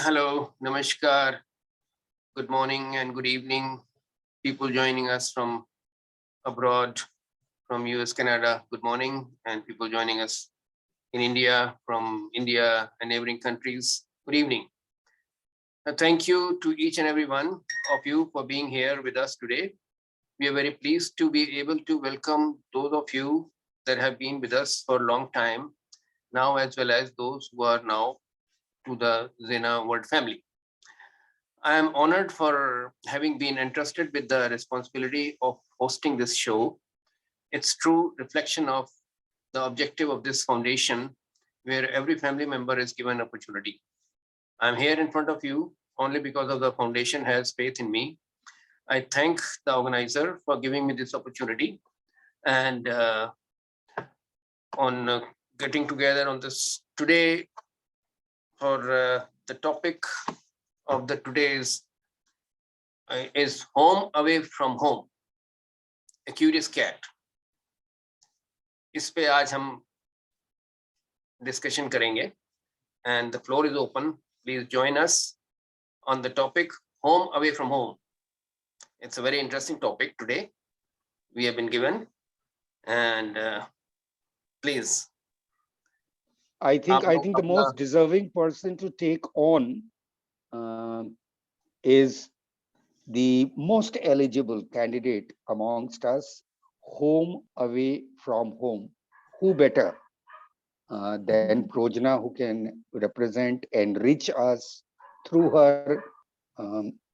Hello, namaskar, good morning and good evening. People joining us from abroad, from US, Canada, good morning. And people joining us in India, from India and neighboring countries, good evening. Thank you to each and every one of you for being here with us today. We are very pleased to be able to welcome those of you that have been with us for a long time now, as well as those who are now to the XENA world family. I am honored for having been entrusted with the responsibility of hosting this show. It's true reflection of the objective of this foundation, where every family member is given opportunity. I'm here in front of you only because of the foundation has faith in me. I thank the organizer for giving me this opportunity and on getting together on this today for the topic of the today's is home away from home, a curious cat. इस पे आज हम discussion करेंगे and the floor is open. Please join us on the topic home away from home. It's a very interesting topic today we have been given and please. I think the most deserving person to take on is the most eligible candidate amongst us, home away from home. Who better than Projna, who can represent, enrich us through her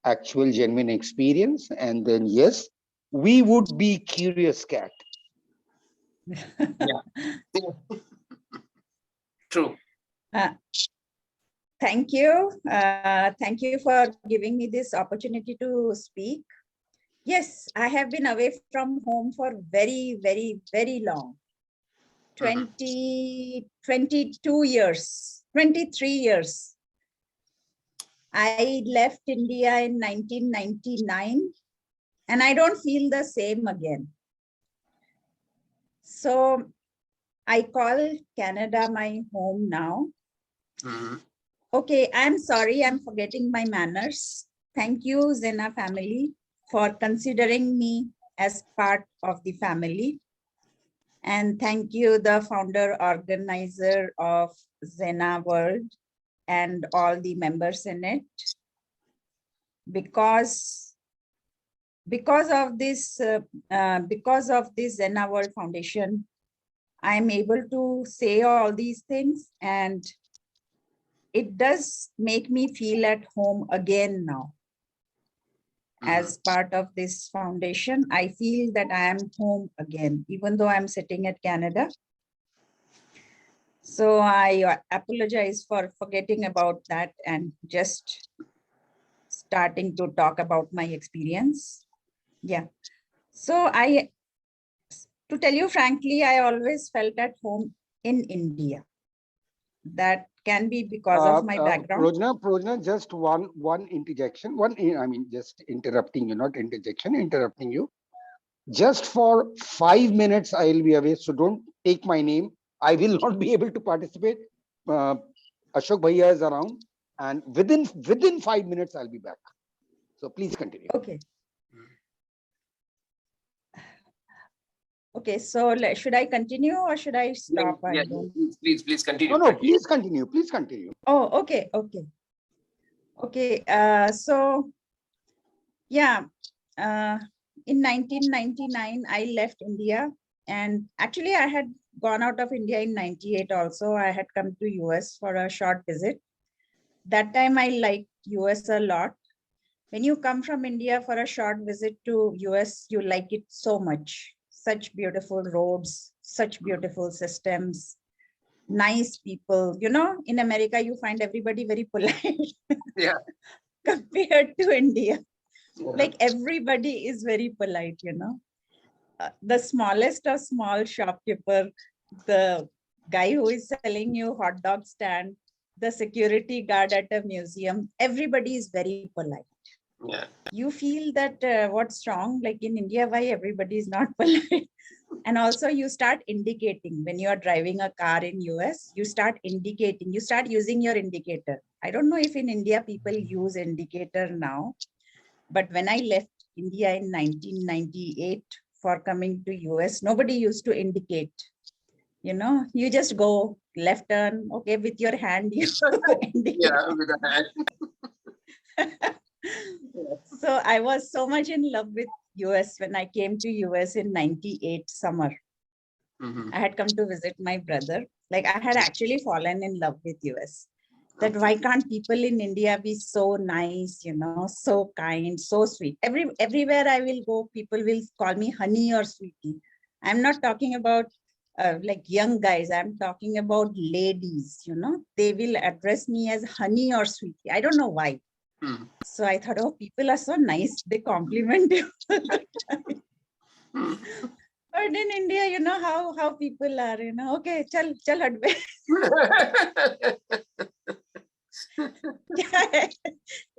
actual genuine experience. And then, yes, we would be curious cat. Yeah. True. Thank you. Thank you for giving me this opportunity to speak. Yes, I have been away from home for very, very, very long. 22 years, 23 years. I left India in 1999 and I don't feel the same again. So I call Canada my home now. Okay, I'm sorry, I'm forgetting my manners. Thank you, XENA family, for considering me as part of the family. And thank you, the founder organizer of XENA World and all the members in it. Because of this XENA World Foundation, I'm able to say all these things, and it does make me feel at home again now. As part of this foundation, I feel that I am home again, even though I'm sitting at Canada. So I apologize for forgetting about that and just starting to talk about my experience. Yeah. So to tell you frankly, I always felt at home in India. That can be because of my background. Projna, just one interjection. Just interrupting you, not interjection, interrupting you. Just for 5 minutes, I will be away. So don't take my name. I will not be able to participate. Ashok Bhaiya is around, and within 5 minutes, I'll be back. So please continue. Okay. Okay, so should I continue or should I stop? Yeah, please continue. No, please continue. Please continue. Oh, okay. So yeah, in 1999, I left India, and actually I had gone out of India in 98 also. I had come to US for a short visit. That time I liked US a lot. When you come from India for a short visit to US, you like it so much. Such beautiful roads, such beautiful systems, nice people. You know, in America, you find everybody very polite. Yeah. Compared to India. Like everybody is very polite, you know. The smallest of small shopkeeper, the guy who is selling you hot dog stand, the security guard at a museum, everybody is very polite. Yeah. You feel that what's wrong, like in India, why everybody is not polite? And also you start indicating when you are driving a car in US, you start indicating, you start using your indicator. I don't know if in India people use indicator now, but when I left India in 1998 for coming to US, nobody used to indicate. You know, you just go left turn, okay, with your hand, you indicate. Yeah, with a hand. So I was so much in love with US when I came to US in 98 summer. Mhm. I had come to visit my brother. Like I had actually fallen in love with US. That Okay. why can't people in India be so nice, you know, so kind, so sweet. Everywhere I will go, people will call me honey or sweetie. I'm not talking about like young guys. I'm talking about ladies, you know, they will address me as honey or sweetie. I don't know why. Hmm. So I thought, oh, people are so nice. They compliment you. Hmm. But in India, you know how people are, you know, okay, chal hat be.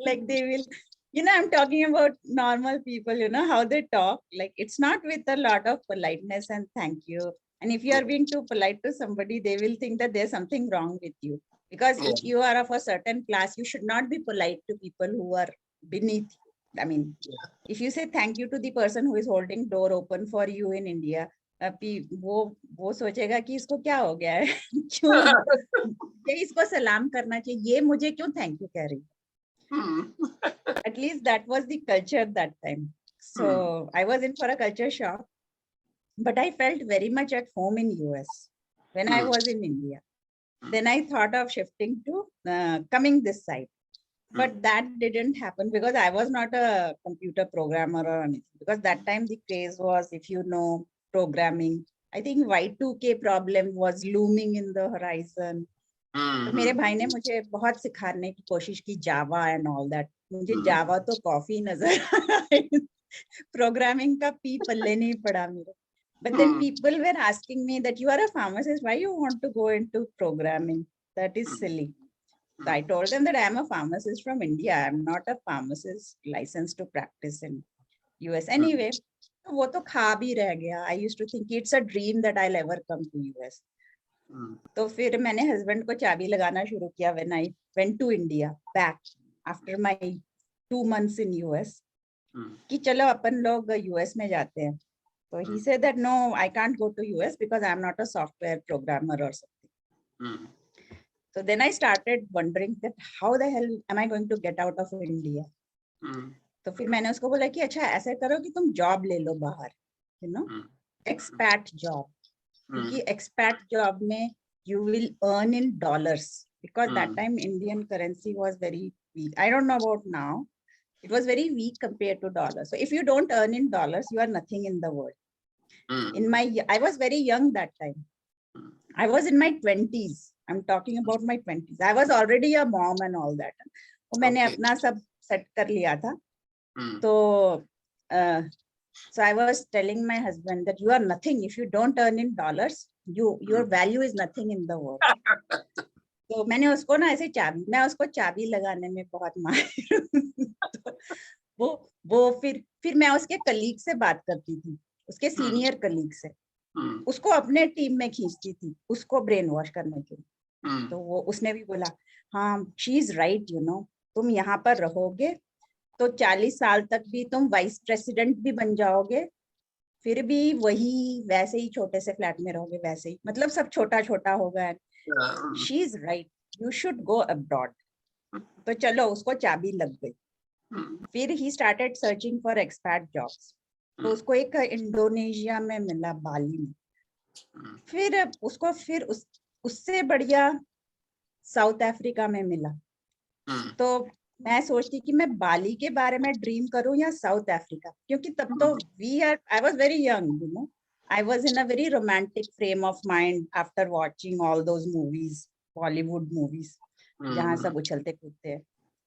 Like they will, you know, I'm talking about normal people, you know, how they talk. Like it's not with a lot of politeness and thank you. And if you are being too polite to somebody, they will think that there's something wrong with you. Because Yeah. if you are of a certain class, you should not be polite to people who are beneath. I mean, if you say thank you to the person who is holding door open for you in India, वो सोचेगा कि इसको क्या हो गया है क्यों ये इसको सलाम करना चाहिए ये मुझे क्यों थैंक यू कह रही Hmm. at least that was the culture that time. So I was in for a culture shock, but I felt very much at home in US when I was in India. Then I thought of shifting to coming this side, but that didn't happen because I was not a computer programmer or anything. Because that time the craze was, if you know programming, I think Y2K problem was looming in the horizon. तो मेरे भाई ने मुझे बहुत सिखाने की कोशिश की जावा एंड ऑल दैट मुझे जावा तो कॉफी नजर प्रोग्रामिंग का पी पल्ले नहीं पड़ा मेरे but then people were asking me that you are a pharmacist why you want to go into programming that is silly so I told them that I am a pharmacist from India I am not a pharmacist licensed to practice in US anyway वो तो खा भी रह गया I used to think it's a dream that I'll ever come to US तो फिर मैंने husband को चाबी लगाना शुरू किया when I went to India back after my 2 months in US कि चलो अपन लोग यूएस में जाते हैं तो he said that no I can't go to US because I am not a software programmer और something so then I started wondering that how the hell am I going to get out of India तो फिर मैंने उसको बोला कि अच्छा ऐसे करो कि तुम जॉब ले लो बाहर यू नो एक्सपैट जॉब क्योंकि एक्सपैट जॉब में you will earn in dollars because that time Indian currency was very weak. I don't know about now. It was very weak compared to dollars. So if you don't earn in dollars, you are nothing in the world. I was very young that time. I was in my 20s. I'm talking about my 20s. I was already a mom and all that. तो मैंने अपना सब set कर लिया था. तो so I was telling my husband that you are nothing if you don't earn in dollars. Your value is nothing in the world. तो मैंने उसको ना ऐसे मैं उसको चाबी लगाने में बहुत माहिर तो वो फिर मैं उसके कलीग से बात करती थी उसके सीनियर कलीग से उसको अपने टीम में खींचती थी उसको ब्रेन वॉश करने के लिए तो वो उसने भी बोला हाँ she is right you know तुम यहाँ पर रहोगे तो 40 साल तक भी तुम वाइस प्रेसिडेंट भी बन जाओगे फिर भी वही वैसे ही छोटे से फ्लैट में रहोगे वैसे ही मतलब सब छोटा छोटा होगा she is right you should go abroad तो चलो उसको चाबी लग गई फिर he started searching for expat jobs तो उसको एक इंडोनेशिया में मिला बाली में फिर उसको उससे बढ़िया साउथ अफ्रीका में मिला तो मैं सोचती कि मैं बाली के बारे में ड्रीम करूं या साउथ अफ्रीका क्योंकि तब तो I was very young you know I was in a very romantic frame of mind after watching all those movies Bollywood movies जहाँ सब उछलते कूदते हैं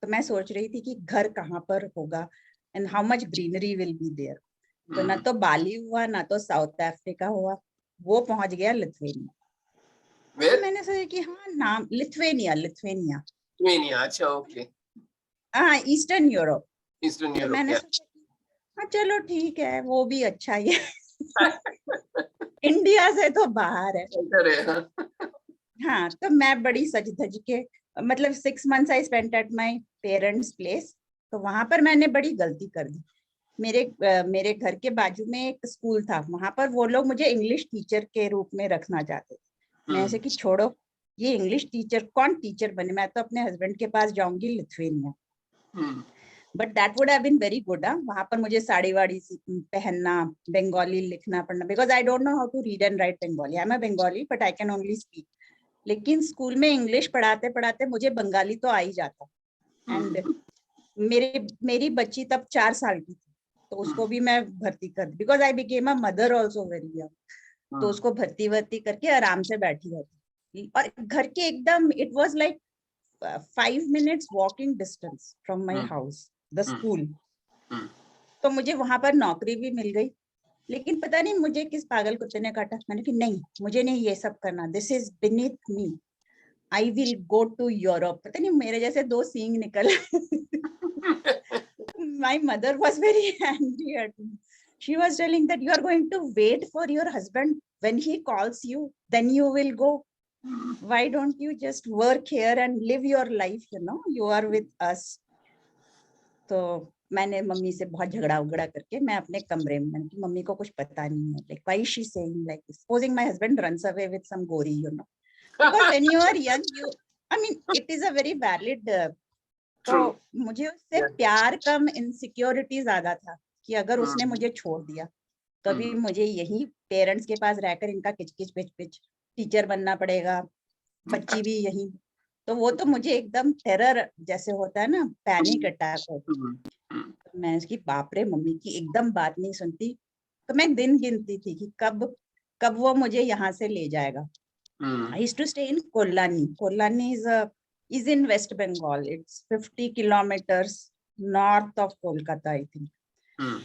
तो मैं सोच रही थी कि घर कहाँ पर होगा and how much greenery will be there तो ना तो बाली हुआ ना तो साउथ अफ्रीका हुआ वो पहुंच गया लिथुआनिया तो मैंने सोचा कि हाँ नाम लिथुआनिया अच्छा ओके हाँ ईस्टर्न यूरोप ईस्टर्न यूरोप मैंने सोचा हाँ चलो ठीक है वो भी अच्छा ही है इंडिया से तो बाहर है। अरे हाँ, तो मैं बड़ी सज धज के, मतलब 6 months I spent at my parents place. तो वहां पर मैंने बड़ी गलती कर दी। मेरे घर के बाजू में एक स्कूल था, वहां पर वो लोग मुझे इंग्लिश टीचर के रूप में रखना चाहते थे। मैं ऐसे कि छोड़ो, ये इंग्लिश टीचर कौन टीचर बने, मैं तो अपने हस्बैंड के पास जाऊंगी Lithuania. But that would have been very good. वहां पर मुझे साड़ी वाड़ी पहनना, बंगाली लिखना पढ़ना, because I don't know how to read and write Bengali. I am a Bengali but I can only speak. लेकिन स्कूल में इंग्लिश पढ़ाते पढ़ाते मुझे बंगाली तो आ ही जाता। एंड मेरी बच्ची तब 4 साल की थी, तो उसको भी मैं भर्ती कर दी, because I became a mother also very young. तो उसको भर्ती वर्ती करके आराम से बैठी रहती। और घर के एकदम, it was like 5 minutes walking distance from my house the school. तो मुझे वहां पर नौकरी भी मिल गई। लेकिन पता नहीं मुझे किस पागल कुत्ते ने काटा। मैंने कहा नहीं, मुझे नहीं ये सब करना, this is beneath me, I will go to Europe. पता नहीं मेरे जैसे 2 सींग निकले। My mother was very angry at me. She was telling that you are going to wait for your husband, when he calls you, then you will go. Why don't you just work here and live your life, you are with us. तो मैंने mummy से बहुत झगड़ा उगड़ा करके मैं अपने कमरे में, मैंने कहा मम्मी को कुछ पता नहीं है, like why is she saying like this, supposing my husband runs away with some gori, because when you are young, I mean it is a very valid तो मुझे उससे प्यार कम इनसिक्योरिटी ज्यादा था कि अगर उसने मुझे छोड़ दिया, कभी मुझे यही पेरेंट्स के पास रहकर इनका किचकिच पिच टीचर बनना पड़ेगा, बच्ची भी यही। तो वो तो मुझे एकदम टेरर जैसे होता है ना, पैनिक अटैक होता। तो मैं इसकी बाप रे, मम्मी की एकदम बात नहीं सुनती। तो मैं दिन गिनती थी कि कब वो मुझे यहाँ से ले जाएगा। I used to stay in Kollani. Kollani is in West Bengal. It's 50 kilometers north of Kolkata, I think.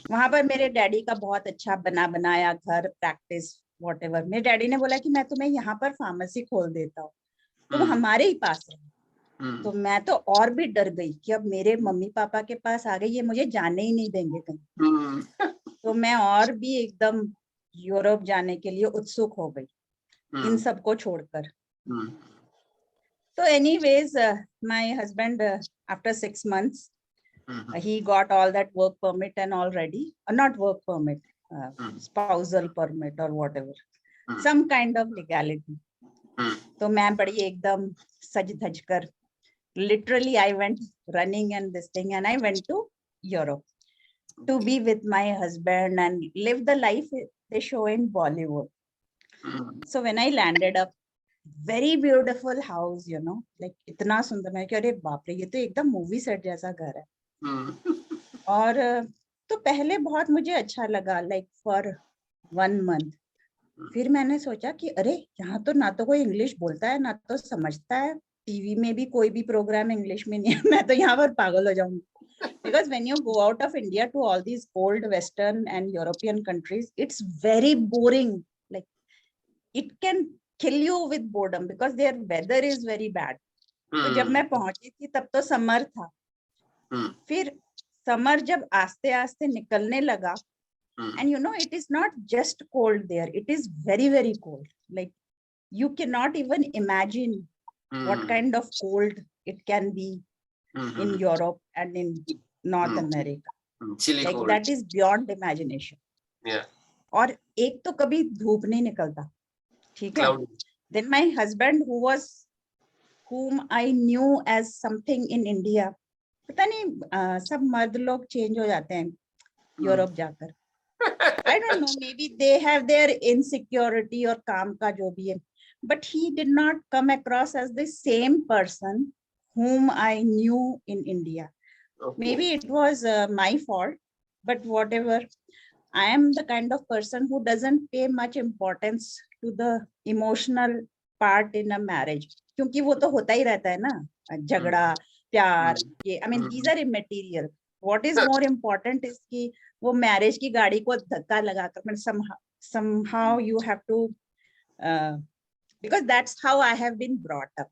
वहां पर मेरे डैडी का बहुत अच्छा बना बनाया घर, प्रैक्टिस वॉटेवर। मेरे डैडी ने बोला कि मैं तुम्हें यहाँ पर फार्मेसी खोल देता हूँ, तुम हमारे ही पास रहो। तो मैं तो और भी डर गई कि अब मेरे मम्मी पापा के पास आ गई, ये मुझे जाने ही नहीं देंगे कहीं। तो मैं और भी एकदम यूरोप जाने के लिए उत्सुक हो गई इन सबको छोड़कर। So anyways, my husband, after 6 months, he got all that work permit and all ready, not work permit, spousal permit or whatever, some kind of legality. तो मैं बड़ी एकदम सज धज कर, literally I went running and this thing, and I went to Europe to be with my husband and live the life they show in Bollywood. So when I landed up, very beautiful house, like इतना सुंदर, मैं कह, अरे बाप रे, ये तो एकदम मूवी सेट जैसा घर है। और तो पहले बहुत मुझे अच्छा लगा, like for 1 month। फिर मैंने सोचा कि अरे यहाँ तो ना तो कोई इंग्लिश बोलता है ना तो समझता है, टीवी में भी कोई भी प्रोग्राम इंग्लिश में नहीं है, मैं तो यहाँ पर पागल हो जाऊंगी। Because when you go out of India to all these cold Western and European countries, it's very boring. Like it can kill you with boredom because their weather is very bad. तो जब मैं पहुंची थी तब तो summer था। फिर summer जब आस्ते आस्ते निकलने लगा, and it is not just cold there, it is very very cold. Like you cannot even imagine what kind of cold it can be in Europe and in North America. Chilly like cold. that is beyond imagination. Yeah. और एक तो कभी धूप नहीं निकलता, ठीक है। Cloudy. Then my husband, whom I knew as something in India, पता नहीं सब मर्द लोग चेंज हो जाते हैं यूरोप जाकर। I don't know, maybe they have their insecurity और काम का जो भी है, but he did not come across as the same person whom I knew in India. Okay. Maybe it was my fault, but whatever. I am the kind of person who doesn't pay much importance to the emotional part in a marriage, क्योंकि वो तो होता ही रहता है ना, झगड़ा प्यार ये, I mean these are immaterial. What is more important is कि वो मैरिज की गाड़ी को धक्का लगाकर, मतलब somehow you have to, because that's how I have been brought up.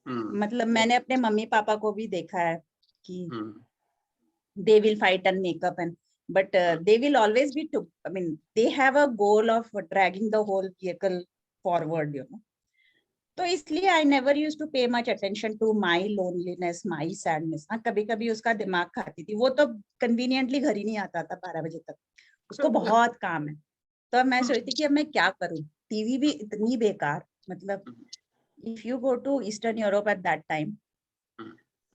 मतलब मैंने अपने मम्मी पापा को भी देखा है कि they will fight and make up, and but they will always be to, I mean, they have a goal of dragging the whole vehicle forward, you know. तो इसलिए I never used to pay much attention to my loneliness, my sadness. हाँ, कभी कभी उसका दिमाग खाती थी, वो तो conveniently घर ही नहीं आता था 12 बजे तक, उसको बहुत काम है. तो अब मैं सोचती कि अब मैं क्या करूं, टीवी भी इतनी बेकार, मतलब if you go to Eastern Europe at that time,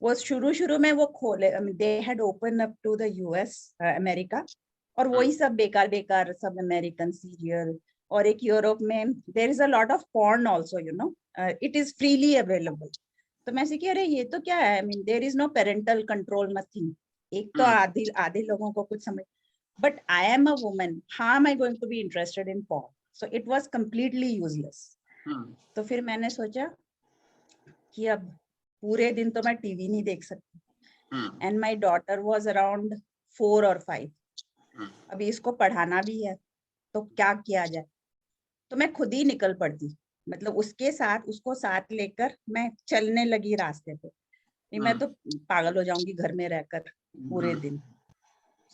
वो शुरू में वो खोले, they had opened up to the US, America, और वही सब बेकार सब अमेरिकन सीरियल, और एक यूरोप में there is a lot of porn also, you know, it is freely available. तो मैं सीखी, अरे ये तो क्या है, I mean there is no parental control, nothing. एक तो आधे लोगों को कुछ समझ, but I am a woman, how am I going to be interested in porn? So it was completely useless. तो फिर मैंने सोचा कि अब पूरे दिन तो मैं टीवी नहीं देख सकती, and my daughter was around 4 और 5. अभी इसको पढ़ाना भी है, तो क्या किया जाए. तो मैं खुद ही निकल पड़ती, मतलब उसके साथ, उसको साथ लेकर मैं चलने लगी रास्ते पे. नहीं मैं तो पागल हो जाऊंगी घर में रहकर पूरे दिन.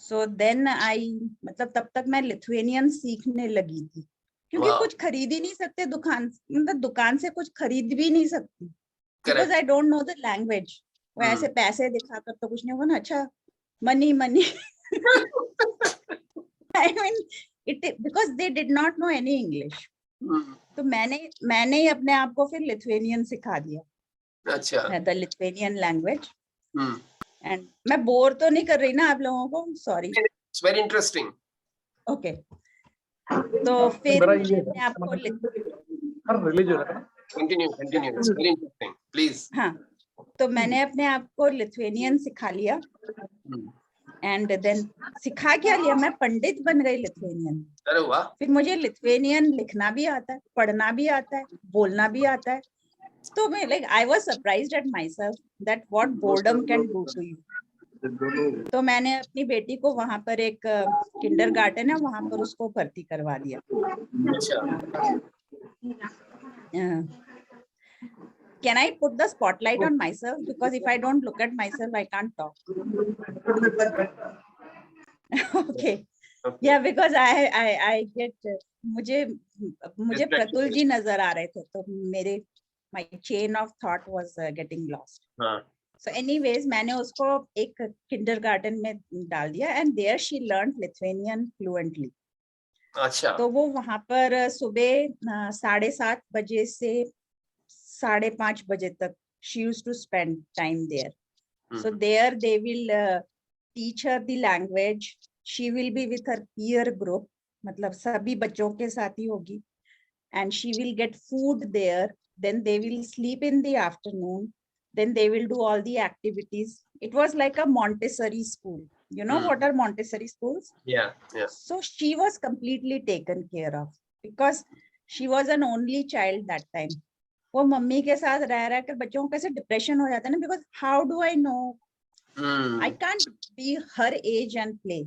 सो देन आई, मतलब तब तक मैं लिथुएनियन सीखने लगी थी, क्योंकि कुछ खरीद ही नहीं सकते दुकान, मतलब दुकान से कुछ खरीद भी नहीं सकती, because I don't know the language. वो ऐसे पैसे दिखाकर तो कुछ नहीं होगा ना. अच्छा, money I mean it, because they did not know any English. तो मैंने ही अपने आप को फिर लिथुएनियन सिखा दिया. अच्छा, द लिथुएनियन लैंग्वेज. एंड मैं बोर तो नहीं कर रही ना आप लोगों को, sorry. It's very interesting. Okay, तो फिर मैं आपको continue, it's very interesting, please. हाँ, तो मैंने अपने आप को लिथुएनियन सिखा लिया, एंड देन सिखा क्या लिया, मैं पंडित बन गई लिथुएनियन. अरे वाह. फिर मुझे लिथुएनियन लिखना भी आता है, पढ़ना भी आता है, बोलना भी आता है. तो मैं like I was surprised at myself that what boredom can do to you. तो मैंने अपनी बेटी को वहां पर एक किंडरगार्टन है, वहां पर उसको भर्ती करवा दिया. Can I put the spotlight on myself? Because if I don't look at myself, I can't talk. Okay. Yeah, because I get, मुझे प्रतुल जी नजर आ रहे थे, तो मेरे my chain of thought was getting lost. So anyways, मैंने उसको एक kindergarten में डाल दिया, and there she learned Lithuanian fluently. अच्छा. तो वो वहां पर सुबह 7:30 बजे से 5:30 बजे तक she used to spend time there. So there they will teach her the language. She will be with her peer group, मतलब सभी बच्चों के साथ ही होगी, and she will get food there. Then they will sleep in the afternoon. Then they will do all the activities. It was like a Montessori school. You know what are Montessori schools? Yeah. So she was completely taken care of because she was an only child that time. वो mummy के साथ रह कर बच्चों को कैसे depression हो जाता है ना, because how do I know? I can't be her age and play.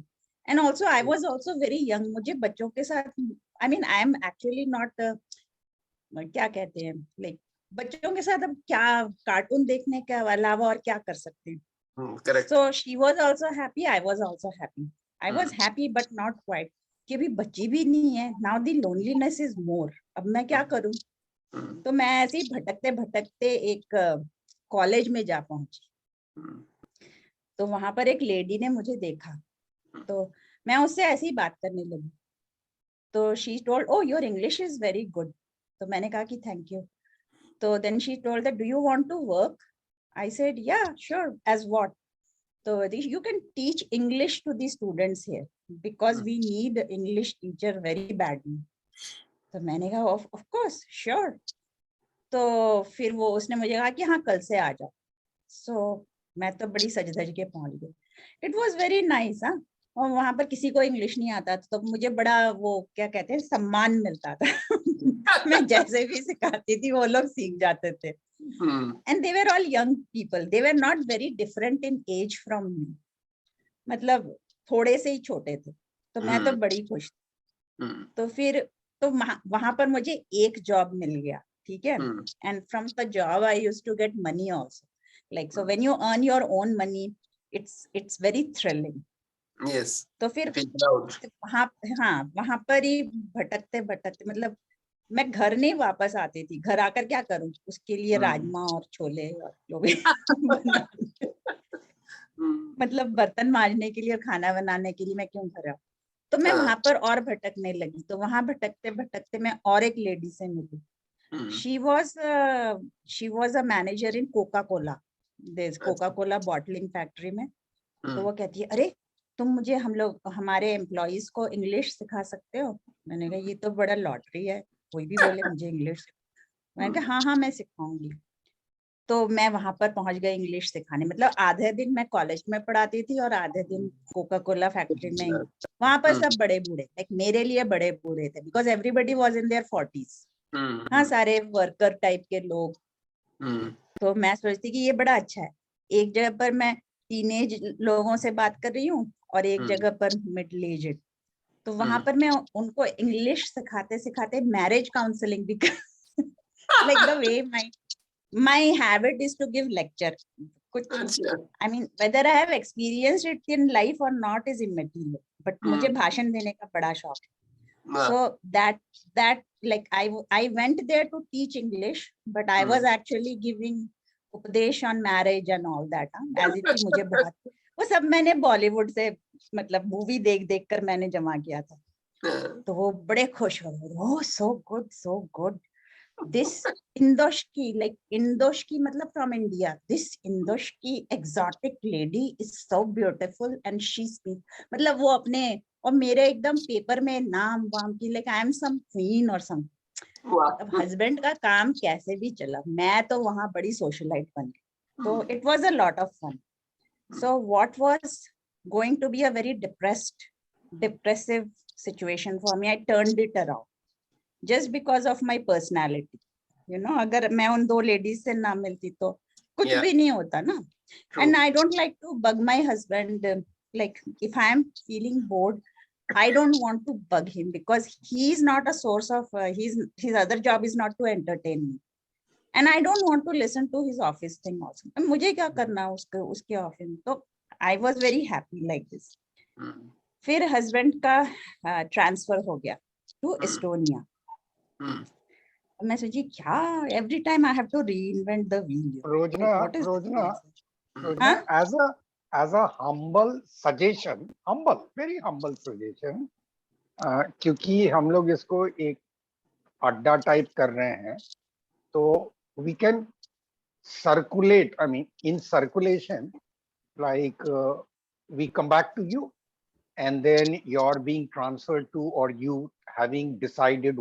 And also I was also very young. मुझे बच्चों के साथ, I mean I am actually not क्या कहते हैं, like बच्चों के साथ अब क्या कार्टून देखने के अलावा और क्या कर सकते हैं. Correct. So she was also happy. I was also happy. I was happy but not quite. कि अभी बच्ची भी नहीं है. Now the loneliness is more. अब मैं क्या करूं? तो मैं ऐसे ही भटकते भटकते एक कॉलेज में जा पहुंची. तो वहां पर एक लेडी ने मुझे देखा, तो मैं उससे ऐसे ही बात करने लगी. तो she told, oh your English is very good. तो मैंने कहा कि थैंक यू. तो then she told that, do you want to work? I said, yeah, sure. As what? So you can teach English to the students here because we need English teacher very badly. तो मैंने कहा of course, sure. तो फिर वो उसने मुझे कहा कि हाँ कल से आ जाओ. So मैं तो बड़ी सज धज के पहुंच गई. It was very nice, हाँ. और वहां पर किसी को इंग्लिश नहीं आता था, तो मुझे बड़ा वो क्या कहते हैं सम्मान मिलता था. मैं जैसे भी सिखाती थी वो लोग सीख जाते थे. And they were all young people. They were not very different in age from me. मतलब थोड़े से ही छोटे थे. तो मैं तो बड़ी खुश थी. तो फिर तो वहां पर मुझे एक जॉब मिल गया, ठीक है. And from the job I used to get money also. Like so when you earn your own money, it's very thrilling. Yes. तो फिर Figure out. वहाँ, हाँ वहां पर ही भटकते भटकते, मतलब मैं घर नहीं वापस आती थी। घर आकर क्या करूं, उसके लिए राजमा और छोले और जो भी बनाने, मतलब बर्तन मांजने के लिए और खाना बनाने के लिए मैं क्यों घर आऊं। तो मैं वहां पर और भटकने लगी। तो वहां भटकते भटकते मैं और एक लेडी से मिली। She was a manager in Coca Cola, Coca Cola bottling factory में। तो वो कहती है, अरे तुम मुझे, हमारे एम्प्लॉइज को इंग्लिश सिखा सकते हो। मैंने कहा ये तो बड़ा लॉटरी है, कोई भी बोले मुझे इंग्लिश। मैंने कहा हाँ हाँ मैं सिखाऊंगी। तो मैं वहां पर पहुंच गई इंग्लिश सिखाने। मतलब आधे दिन मैं कॉलेज में पढ़ाती थी और आधे दिन कोका कोला फैक्ट्री में। वहां पर सब बड़े बूढ़े, लाइक मेरे लिए बड़े बूढ़े थे, because everybody was in their 40s। हाँ, सारे वर्कर टाइप के लोग। तो मैं सोचती कि ये बड़ा अच्छा है। एक जगह पर मैं टीनेज लोगों से बात कर रही हूँ और एक जगह पर मिडिल एज। तो वहां पर मैं उनको इंग्लिश सिखाते सिखाते मैरिज काउंसलिंग भी कर like the way my habit is to give lecture. कुछ, I mean whether I have experienced it in life or not is immaterial, but मुझे भाषण देने का बड़ा शौक है। So that like I went there to teach English, but I was actually giving उपदेश on marriage and all that, as if कि मुझे बहुत, वो सब मैंने बॉलीवुड से, मतलब मूवी देख देख कर मैंने जमा किया था। तो वो बड़े खुश हो गए, oh so good this Indoshki, like Indoshki मतलब from India, this Indoshki exotic lady is so beautiful and she speaks, मतलब वो अपने और मेरे एकदम पेपर में नाम वाम की, like I am some queen or some। अब हस्बैंड का काम कैसे भी चला, मैं तो वहां बड़ी सोशलाइट बन गई। तो it was a lot of fun. So what was going to be a very depressive situation for me, I turned it around just because of my personality. अगर मैं उन दो लेडीज से ना मिलती तो कुछ भी नहीं होता ना। And I don't like to bug my husband. Like if I am feeling bored, I don't want to bug him because he is not a source of his other job is not to entertain me, and I don't want to listen to his office thing also. मुझे क्या करना उसके office में। तो I was very happy like this. फिर husband का transfer हो गया टू एस्टोनिया। मैं सोची क्या, every time I have to reinvent the wheel. रोजना, as a humble suggestion, very humble suggestion, क्योंकि हम लोग इसको एक अड्डा टाइप कर रहे हैं, तो we can circulate, I mean in circulation, like we come back to you and then you're being transferred to, or you having decided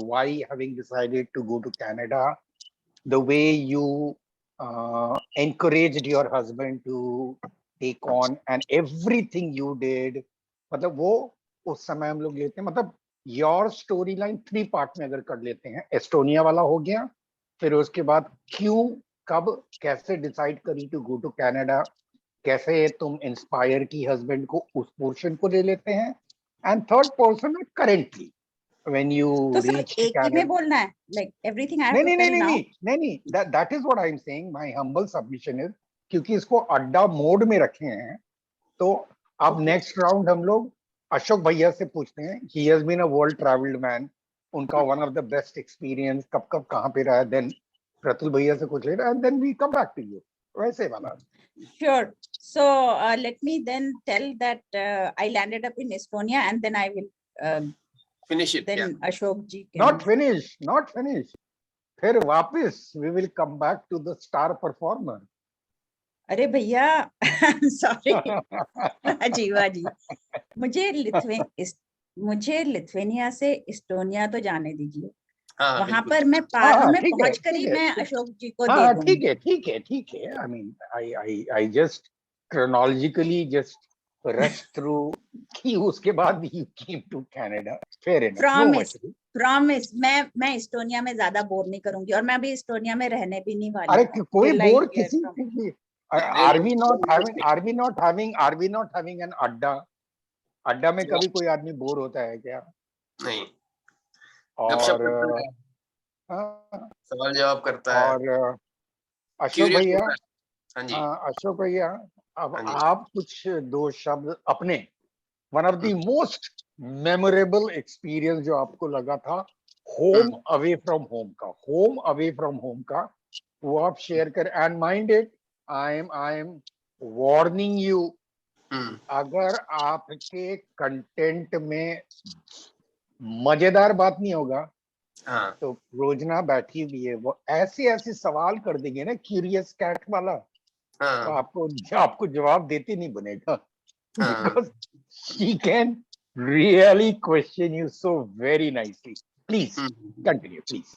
to go to Canada, the way you encouraged your husband to take on and everything you did, मतलब वो उस समय हम लोग लेते हैं, मतलब your story line 3 part में अगर कर लेते हैं। एस्टोनिया वाला हो गया, फिर उसके बाद क्यों, कब, कैसे डिसाइड करी टू गो टू कनाडा, कैसे तुम इंस्पायर की हस्बैंड को, उस पोर्शन को ले लेते हैं, एंड थर्ड पोर्शन है करेंटली when you तो सब reach एक ही में बोलना है, like everything I have to tell now? नहीं, that is what I'm saying. My humble submission is, क्योंकि इसको अड्डा मोड में रखे हैं, तो अब नेक्स्ट राउंड हम लोग अशोक भैया से पूछते हैं। he has been a world traveled man, उनका one of the best experience, कब कहाँ पे रहा, then प्रतुल भैया से कुछ ले रहा, and then we come back to you, वैसे वाला। Sure. So let me then tell that I landed up in Estonia, and then I will finish it. then Yeah. Ashok ji can... Not finish. फिर वापस we will come back to the star performer. अरे भैया sorry राजीवा जी, मुझे Lithuania से Estonia तो जाने दीजिए। वहां पर मैं पार में पहुंच कर ही मैं अशोक जी को दे दूंगी। ठीक है। I mean, I just chronologically just rush through कि उसके बाद you came to Canada. Fair enough. Promise, मैं एस्टोनिया में ज्यादा बोर नहीं करूंगी, और मैं अभी एस्टोनिया में रहने भी नहीं वाली। अरे कोई बोर किसी, are we not having an अड्डा में कभी कोई आदमी बोर होता है क्या? नहीं। और सवाल जवाब करता है। और अशोक भैया, अब आप कुछ 2 शब्द अपने one of the most memorable experience जो आपको लगा था home away from home का, वो आप share कर, and mind it, I am warning you, अगर आपके कंटेंट में मजेदार बात नहीं होगा तो रोजना बैठी हुई है, वो ऐसे ऐसे सवाल कर देंगे ना, क्यूरियस कैट वाला, तो आपको जवाब देते नहीं बनेगा, because she can really question you so very nicely. Please continue, please.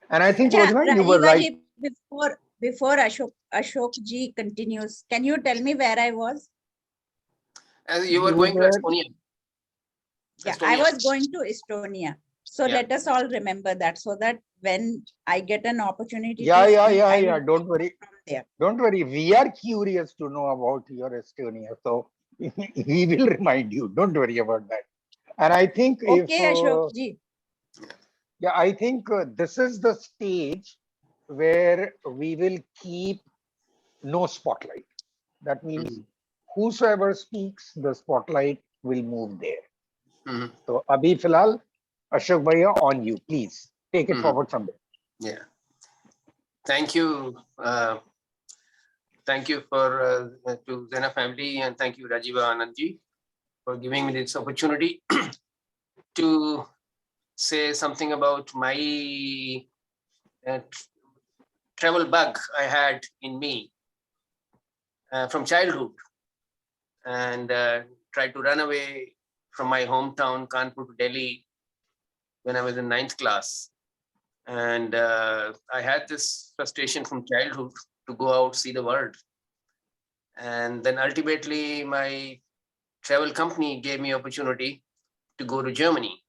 And I think Rojna, you were right. Rajivaji, before Ashok ji continues, can you tell me where I was? As you were going to Estonia. Yeah, I was going to Estonia. So Yeah. let us all remember that, so that when I get an opportunity. Yeah. will Don't worry. from there. Don't worry. We are curious to know about your Estonia. So we will remind you. Don't worry about that. And I think Okay, Ashok ji. Yeah, I think this is the stage where we will keep no spotlight. That means whosoever speaks, the spotlight will move there. So Abhi Filal, Ashok Bhaiya, on you, please take it forward from there. Yeah. Thank you. Thank you for to XENA family, and thank you Rajiva Anandji for giving me this opportunity to say something about my travel bug I had in me from childhood, and tried to run away from my hometown Kanpur to Delhi when I was in 9th class. And I had this frustration from childhood to go out, see the world. And then ultimately my travel company gave me opportunity to go to Germany.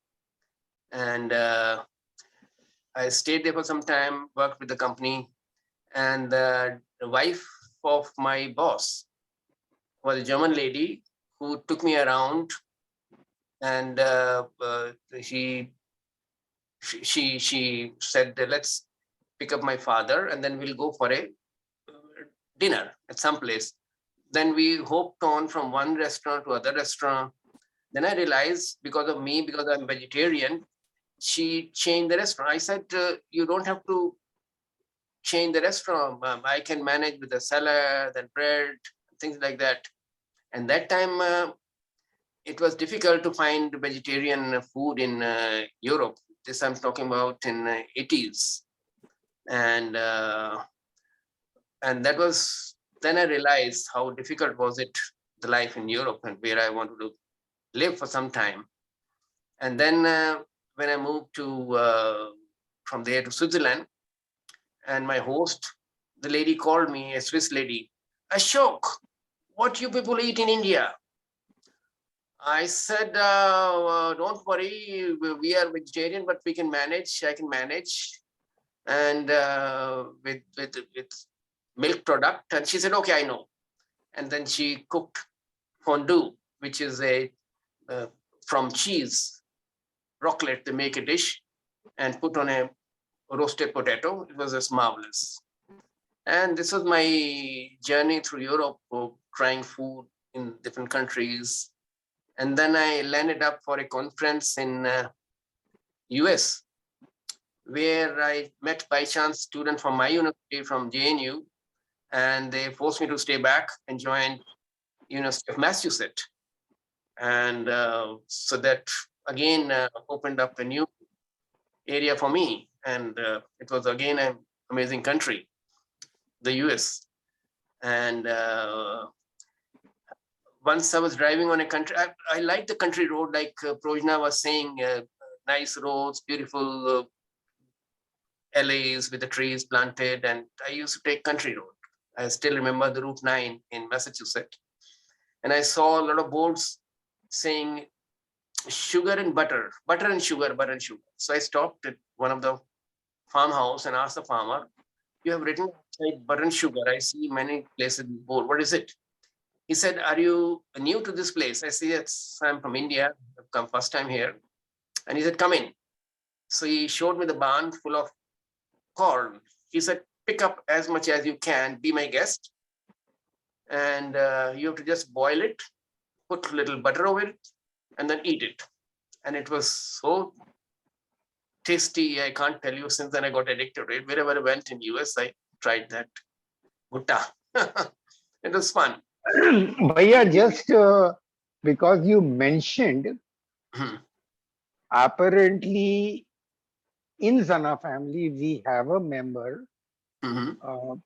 And I stayed there for some time, worked with the company, and the wife of my boss was a German lady who took me around, and she said, let's pick up my father and then we'll go for a dinner at some place. Then we hopped on from one restaurant to other restaurant. Then I realized because of me, because I'm vegetarian, she changed the restaurant. I said, you don't have to change the restaurant. I can manage with the salad and bread, things like that. And that time, it was difficult to find vegetarian food in Europe. This I'm talking about in 80s. And that was, then I realized how difficult was it, the life in Europe, and where I wanted to live for some time. And then when I moved to from there to Switzerland, and my host, the lady called me, a Swiss lady, Ashok, what you people eat in India? I said, don't worry, we are vegetarian, but we can manage, I can manage. And with milk product. And she said, okay, I know. And then she cooked fondue, which is a from cheese, raclette. They make a dish and put on a roasted potato. It was just marvelous. And this was my journey through Europe, trying food in different countries. And then I landed up for a conference in US, where I met by chance student from my university, from JNU, and they forced me to stay back and join University of Massachusetts. And so that again opened up a new area for me. And it was again an amazing country, the US. And once I was driving on a country, I like the country road, like Projna was saying, nice roads, beautiful alleys with the trees planted. And I used to take country road. I still remember the Route 9 in Massachusetts. And I saw a lot of boards saying sugar and butter, butter and sugar, butter and sugar. So I stopped at one of the farmhouse and asked the farmer, you have written butter and sugar. I see many places board. What is it? He said, are you new to this place? I said, yes, I'm from India. I've come first time here. And he said, come in. So he showed me the barn full of corn. He said, pick up as much as you can, be my guest. And you have to just boil it put a little butter over it, and then eat it. And it was so tasty. I can't tell you. Since then, I got addicted to it. Wherever I went in US, I tried that gutta. It was fun. Bhaiya, just because you mentioned, Hmm. apparently in Zana family, we have a member. Mhm. Uh,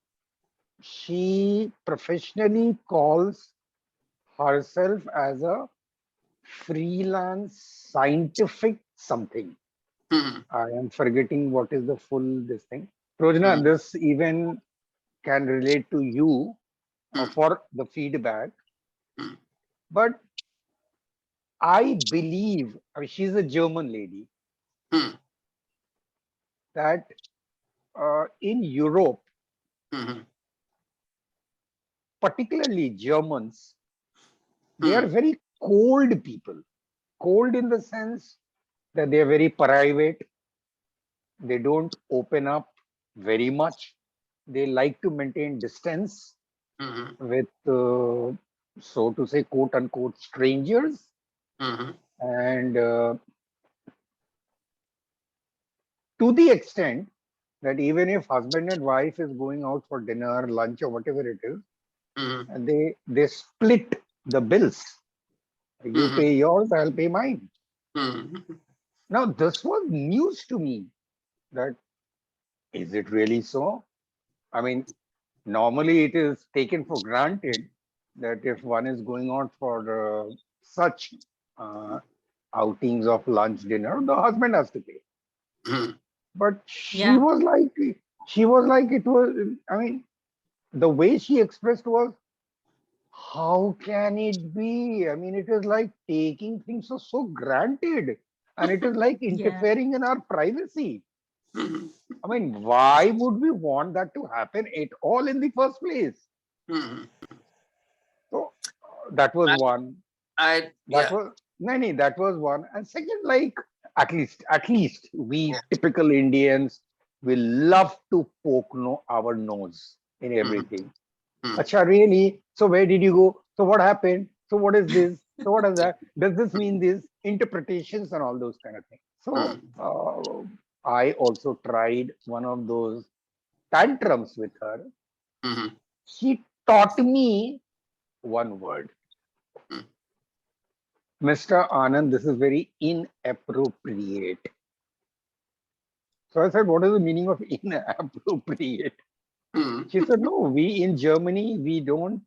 she professionally calls herself as a freelance scientific something. Mhm. I am forgetting what is the full this thing. Prajna, Mhm. this even can relate to you Mhm. for the feedback. Mhm. But I believe, I mean, she's a German lady, Mhm. that in Europe, Mhm. particularly Germans, they are Mhm. very cold people. Cold in the sense that they are very private. They don't open up very much. They like to maintain distance Mhm. with, so to say, quote unquote, strangers. Mhm. And to the extent that even if husband and wife is going out for dinner, lunch, or whatever it is, Mhm. and they split the bills. You Mhm. pay yours, I'll pay mine. Mhm. Now, this was news to me. That is it really so? I mean, normally it is taken for granted that if one is going out for such uh, outings of lunch, dinner, the husband has to pay. Mhm. But Yeah. she was like it was. I mean, the way she expressed was, how can it be? I mean, it is like taking things so granted, and it is like Yeah. interfering in our privacy. Mhm. I mean, why would we want that to happen at all in the first place? Mhm. So that was I, one. That yeah, was no, no, that was one. And second, like at least we yeah. typical Indians will love to poke our nose in Mhm. everything. Mhm. Acha, really? So where did you go? So what happened? So what is this? So what is Yeah. that? Does this mean this? Interpretations and all those kind of things. So Mhm. I also tried one of those tantrums with her. Mhm. She taught me one word. Mhm. Mr. Anand, this is very inappropriate. So I said, what is the meaning of inappropriate? Mhm. She said, no, we in Germany, we don't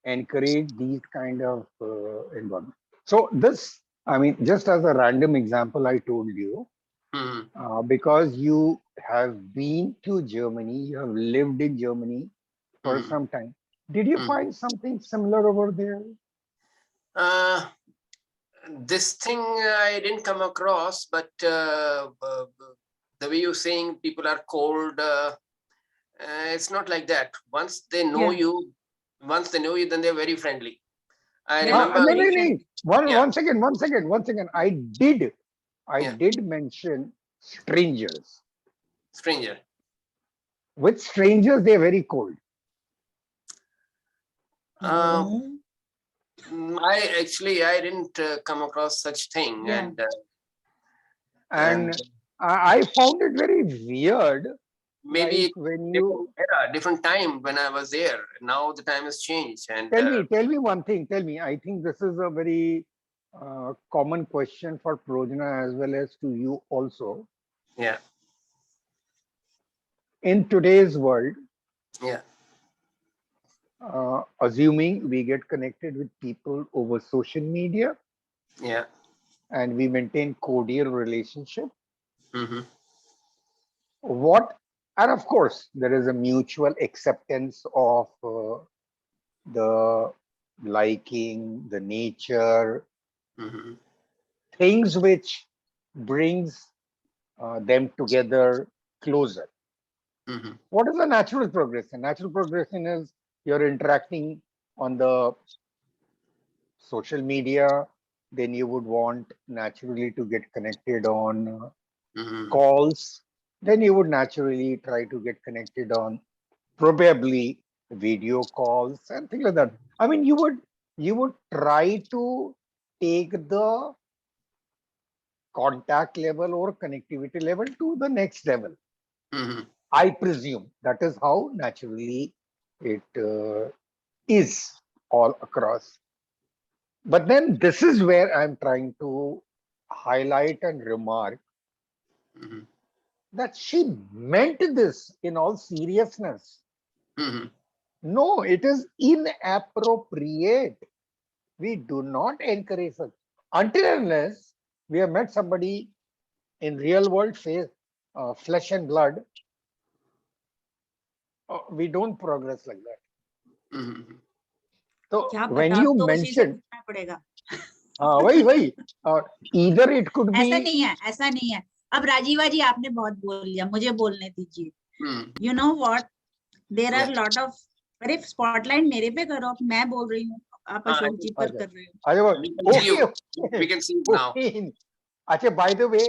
encourage these kind of environment. So this, I mean, just as a random example, I told you, Mhm. because you have been to Germany, you have lived in Germany for Mhm. some time. Did you Mhm. find something similar over there? Uh, this thing I didn't come across, but the way you're saying people are cold, it's not like that. Yeah. Once they know you, then they're very friendly. I They're remember, No, very no, no. friendly. yeah, One second. I yeah, did mention strangers. stranger. With strangers, they're very cold. Uh, No. I didn't come across such thing, Yeah. and And I found it very weird. maybe Like when you different era, different time when I was there. Now the time has changed, and tell me one thing. Tell me, I think this is a very common question for Projana as well as to you also. yeah, In today's world, yeah, assuming we get connected with people over social media yeah. and we maintain cordial relationship, Mm-hmm. what and of course there is a mutual acceptance of the liking, the nature, Mm-hmm. things which brings them together closer. Mm-hmm. What is the natural progression? Natural progression is you're interacting on the social media, then you would want naturally to get connected on Mm-hmm. calls, then you would naturally try to get connected on probably video calls and things like that. I mean, you would try to take the contact level or connectivity level to the next level. Mhm. I presume that is how naturally it is all across. But then this is where I'm trying to highlight and remark Mhm. that she meant this in all seriousness. Mhm. No, it is inappropriate. We do not encourage such until and unless we have met somebody in real world face, flesh and blood. We don't progress like that. Mhm. So क्या when पता, अब you तो उसी से mentioned, पूछना पड़ेगा. वही either it could ऐसा be नहीं है, ऐसा नहीं है. अब राजीवा जी आपने बहुत बोल लिया, मुझे बोलने दीजिए. Mhm. You know what? There are Yeah. lot of, अरे स्पॉटलाइट मेरे पे करो, मैं बोल रही हूँ, आप अशोक जी पर कर रहे हो. We can see okay, you. We can see you now. okay. Acha, by the way,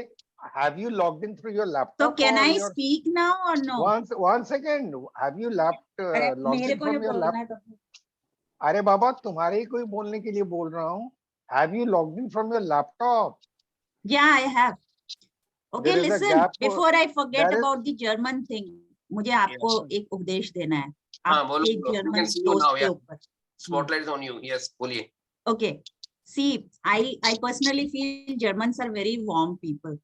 have you logged in through your So laptop can or I your speak now or no? one second? Have you अरे logged मेरे in को from जो your बोलना laptop? है तो. अरे बाबा तुम्हारे ही कोई बोलने के लिए बोल रहा हूँ. Have you logged in from your laptop? Yeah, I have. Okay, There is a listen, gap. before I forget There is about the German thing, मुझे आपको एक उपदेश देना है. हाँ आप बोलो एक बोलो. We German can see you दोस्त now. के Yeah. ऊपर. Spotlight is on you. Yes. बोलिए. Okay. See, I personally feel Germans are very warm people.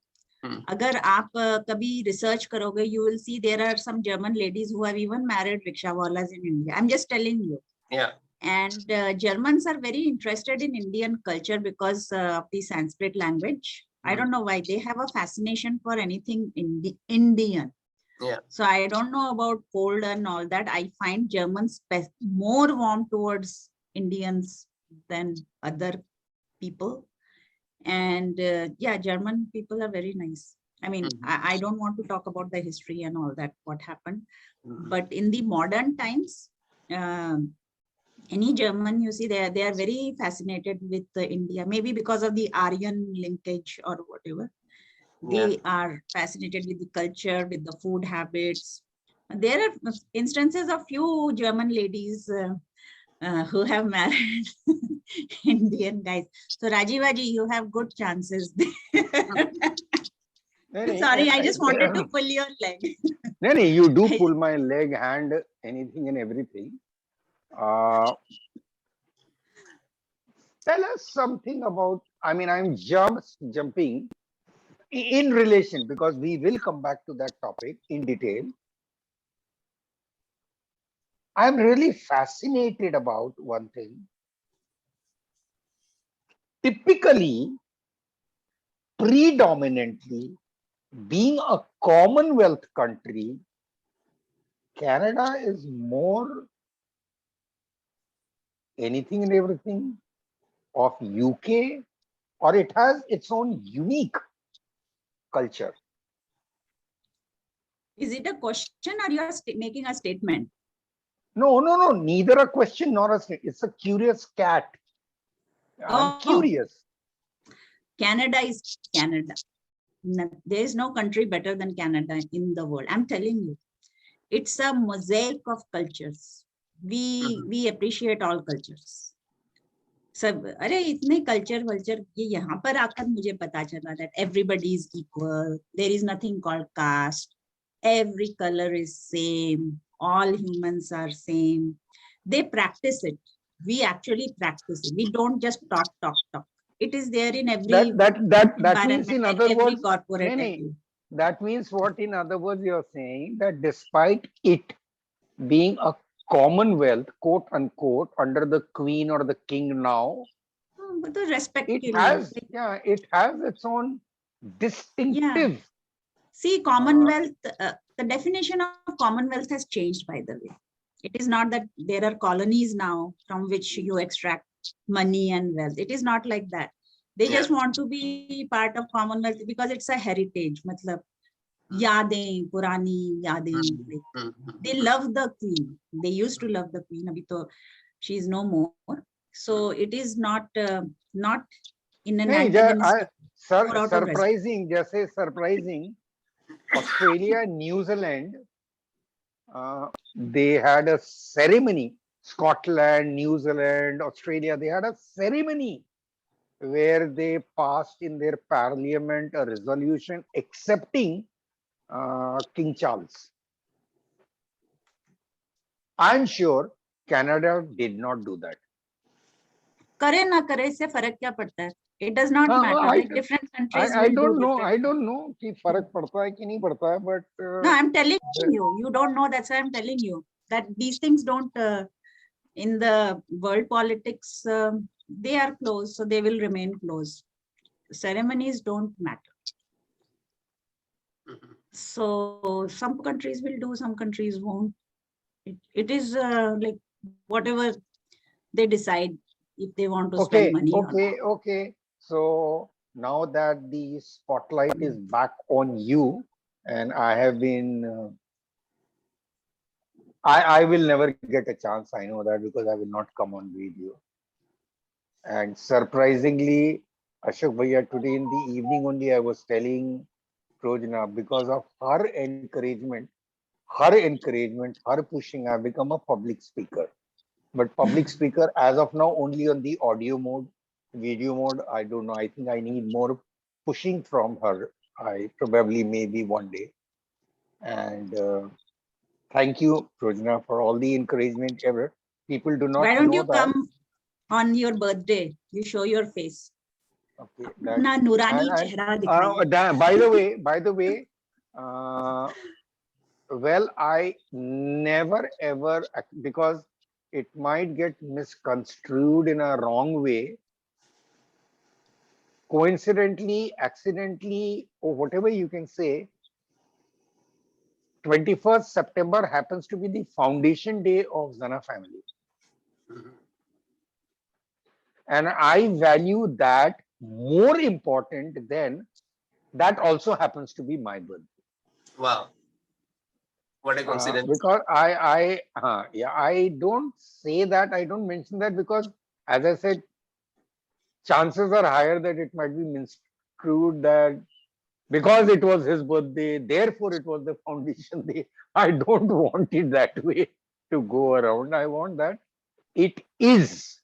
Hmm. अगर आप कभी research करोगे, you will see there are some German ladies who have even married rickshawalas in India. I'm just telling you. Yeah. And Germans are very interested in Indian culture because of the Sanskrit language. I don't know why they have a fascination for anything Indian. Yeah. So I don't know about cold and all that. I find Germans more warm towards Indians than other people. And yeah, German people are very nice. I mean, I don't want to talk about the history and all that, what happened. But in the modern times, any German you see, they are very fascinated with India, maybe because of the Aryan linkage or whatever. They are fascinated with the culture, with the food habits. There are instances of few German ladies who have married Indian guys. So Rajiva ji, you have good chances. Sorry, I just wanted to pull your leg. No, you do pull my leg, hand, anything and everything. Tell us something about, I mean, I'm jumping in relation because we will come back to that topic in detail. I'm really fascinated about one thing. Typically, predominantly, being a Commonwealth country, Canada is more anything and everything of UK, or it has its own unique culture. Is it a question or you are making a statement? No, neither a question nor a statement. It's a curious cat. I'm curious. Canada is Canada. There is no country better than Canada in the world. I'm telling you, it's a mosaic of cultures. We appreciate all cultures. सब अरे इतने culture vulture ये यहाँ पर आकर मुझे पता चला that everybody is equal. There is nothing called caste. Every color is same. All humans are same. They practice it. We actually practice it. We don't just talk. It is there in every That means in environment, other every words, corporate. that means what in other words you're saying that despite it being a Commonwealth, quote unquote, under the Queen or the King now, but the respect it has its own distinctive. Yeah. See, Commonwealth, the definition of Commonwealth has changed, by the way. It is not that there are colonies now from which you extract money and wealth. It is not like that. They just want to be part of Commonwealth because it's a heritage. Matlab, yadein, purani yadein. They love the Queen. They used to love the Queen. Abhi to she is no more. So it is not in an antagonistic. Surprising, just say surprising. Australia, New Zealand, they had a ceremony. Scotland, New Zealand, Australia, they had a ceremony where they passed in their parliament a resolution accepting King Charles. I'm sure Canada did not do that. करे ना करे इससे फर्क क्या पड़ता है? It does not matter. Like different countries I will do don't know. different. I don't know कि फर्क पड़ता है कि नहीं पड़ता है, but No, I'm telling you. You don't know. That's why I'm telling you that these things don't. In the world politics, they are closed, so they will remain closed. Ceremonies don't matter. So some countries will do, some countries won't. It is like whatever they decide if they want to spend money or not. Okay. So now that the spotlight is back on you, and I have been, I will never get a chance. I know that because I will not come on video. And surprisingly, Ashok Bhaiya, today in the evening only, I was telling Prajna, because of her encouragement, her pushing, I've become a public speaker. But public speaker as of now only on the audio mode, video mode, I don't know. I think I need more pushing from her. I probably maybe one day. And thank you, Prajna, for all the encouragement ever. People do not Why don't know you that. come on your birthday? You show your face. Okay, अपना नूरानी चेहरा दिखाइए. by the way, well, I never ever, because it might get misconstrued in a wrong way. Coincidentally, accidentally, or whatever you can say, 21st September happens to be the foundation day of XENA family. And I value that more important than that also happens to be my birthday. Wow. What a coincidence. Because I don't say that, I don't mention that because, as I said, chances are higher that it might be misconstrued that because it was his birthday, therefore it was the foundation day. I don't want it that way to go around. I want that it is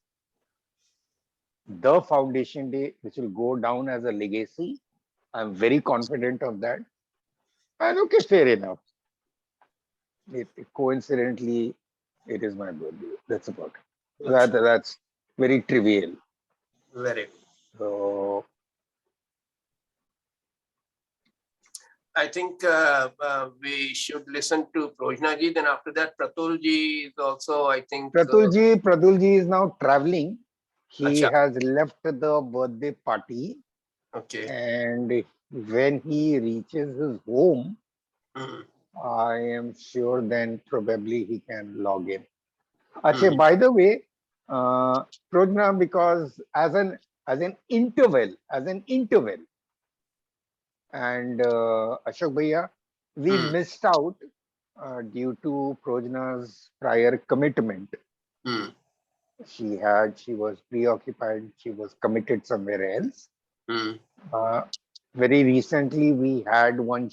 the foundation day which will go down as a legacy. I'm very confident of that. And okay, fair enough. Coincidentally, it is my birthday. That's about it. That's very trivial. Very. So I think we should listen to Prajna ji. Then after that, Pratul ji is also, I think. Pratul ji is now traveling. He Acha. has left the birthday party. Okay. And when he reaches his home, I am sure then probably he can log in. Actually, by the way, Prajna, because as an interval, and Ashok Bhaiya, we missed out due to Prajna's prior commitment. She was preoccupied, she was committed somewhere else. Very recently, we had one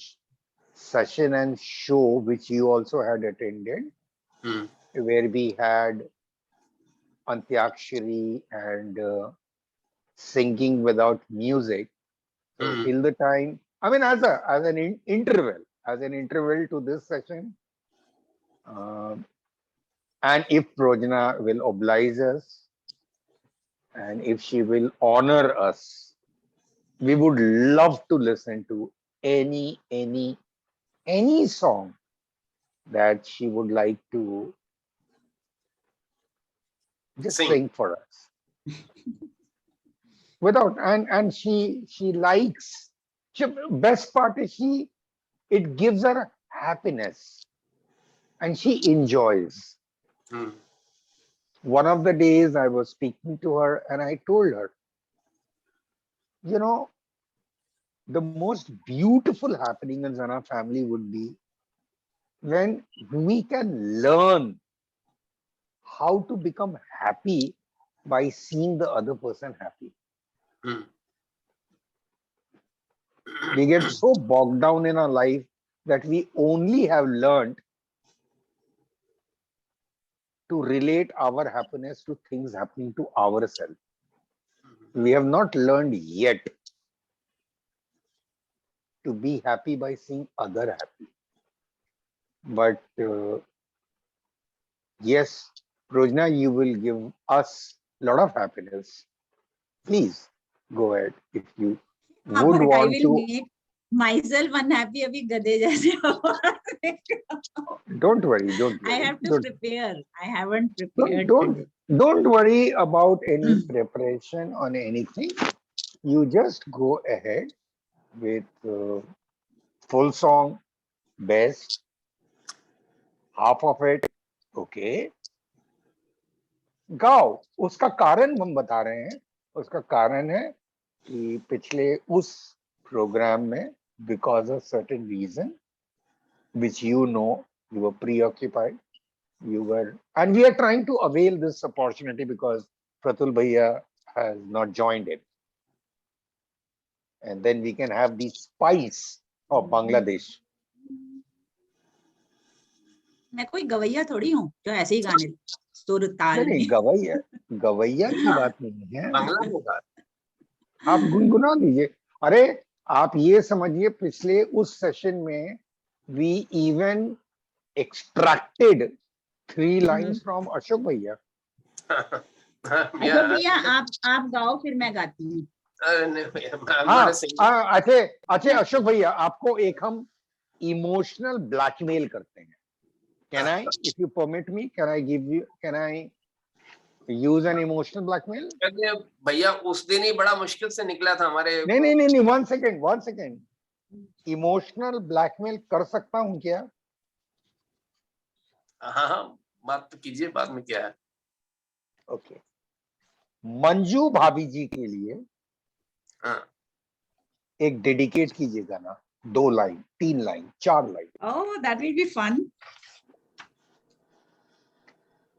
session and show which you also had attended, where we had Antyakshari and singing without music. So till the time, I mean, as an interval to this session, and if Prajna will oblige us, and if she will honor us, we would love to listen to any song that she would like to just sing for us. Without and she likes. Best part is it gives her happiness, and she enjoys. One of the days I was speaking to her and I told her, you know, the most beautiful happening in XENA family would be when we can learn how to become happy by seeing the other person happy. We get so bogged down in our life that we only have learned to relate our happiness to things happening to ourselves. We have not learned yet to be happy by seeing other happy. But yes, Prajna, you will give us a lot of happiness. Please go ahead if you हाँ, would but I want will to. make myself unhappy अभी गधे जैसे Don't worry, don't I worry. have to Don't, prepare. I haven't don't, prepared don't, today. don't worry about any preparation on anything. You just go ahead with full song, best, half of it, okay. गाओ, उसका कारण हम बता रहे हैं. उसका कारण है कि पिछले उस प्रोग्राम में because of certain reason which you know you were preoccupied, you were, and we are trying to avail this opportunity because Pratul Bhaiya has not joined it, and then we can have the spice of Bangladesh. मैं कोई गवैया थोड़ी हूँ जो ऐसे ही गाने सुर ताल नहीं, में गवैया गवैया की बात नहीं है, बांग्ला में बात। आप गुनगुना दीजिए. अरे आप ये समझिए पिछले उस सेशन में we even extracted 3 lines from Ashok Bhaiya. अच्छा Yeah, भैया आप गाओ फिर मैं गाती हूँ. no, I'm हाँ, not a singer. अच्छे अशोक भैया, आपको एक हम इमोशनल ब्लैकमेल करते हैं. Can I, if you permit me, can I use an emotional blackmail? अरे भैया उस दिन ही बड़ा मुश्किल से निकला था हमारे नहीं, one second. इमोशनल ब्लैकमेल कर सकता हूँ क्या? हाँ, बात तो कीजिए, बाद में क्या है. ओके. मंजू भाभी जी के लिए हाँ. एक डेडिकेट कीजिएगा ना, 2 line, 3 line, 4 line. Oh, that will be fun.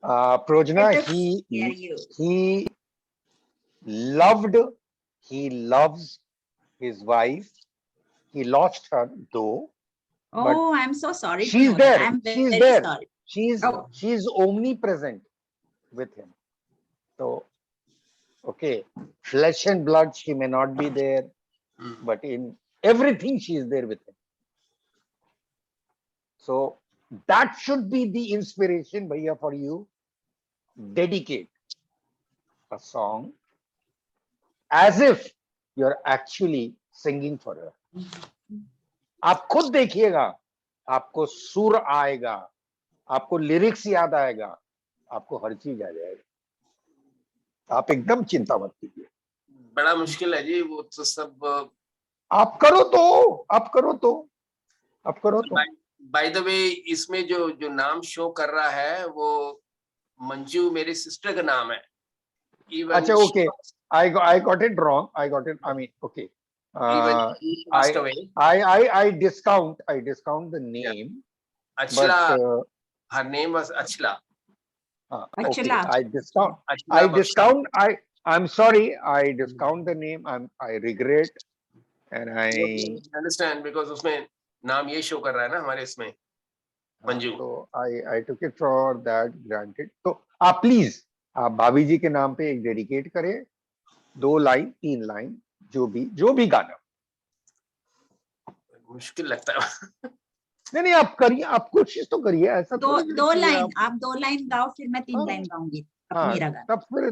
Prajna, Let us hear you. he loves his wife. He lost her though. Oh, I'm so sorry to She's know that. there. I'm She's very there. sorry. She's omnipresent with him. So, okay, flesh and blood, she may not be there, but in everything she is there with him. So that should be the inspiration, Bhaiya, for you. Dedicate a song as if you're actually singing for her. आप खुद देखिएगा, आपको सुर आएगा, आपको lyrics याद आएगा, आपको हर चीज आ जाएगा. आप एकदम चिंता मत कीजिए. बड़ा मुश्किल है जी, वो तो सब आप करो तो. बाय द वे इसमें जो नाम शो कर रहा है वो मंजू मेरी सिस्टर का नाम है. अच्छा, okay, I got it wrong. I mean, okay. Even he passed away. I discount the name. Achla, but her name was Achla. Okay, Achla. I'm sorry, I discount the name. I regret, and I understand because उसमें नाम ये show कर रहा है ना हमारे इसमें Manju. So I took it for that granted. तो आप प्लीज आप भाभी जी के नाम पे एक डेडिकेट करें, 2 लाइन 3 लाइन, जो भी गाना. मुश्किल लगता है. नहीं, आप करिए, आप कोशिश तो करिए. ऐसा दो लाइन आप 2 लाइन गाओ, फिर मैं 3 लाइन गाऊंगी. मेरा गाना. तब फिर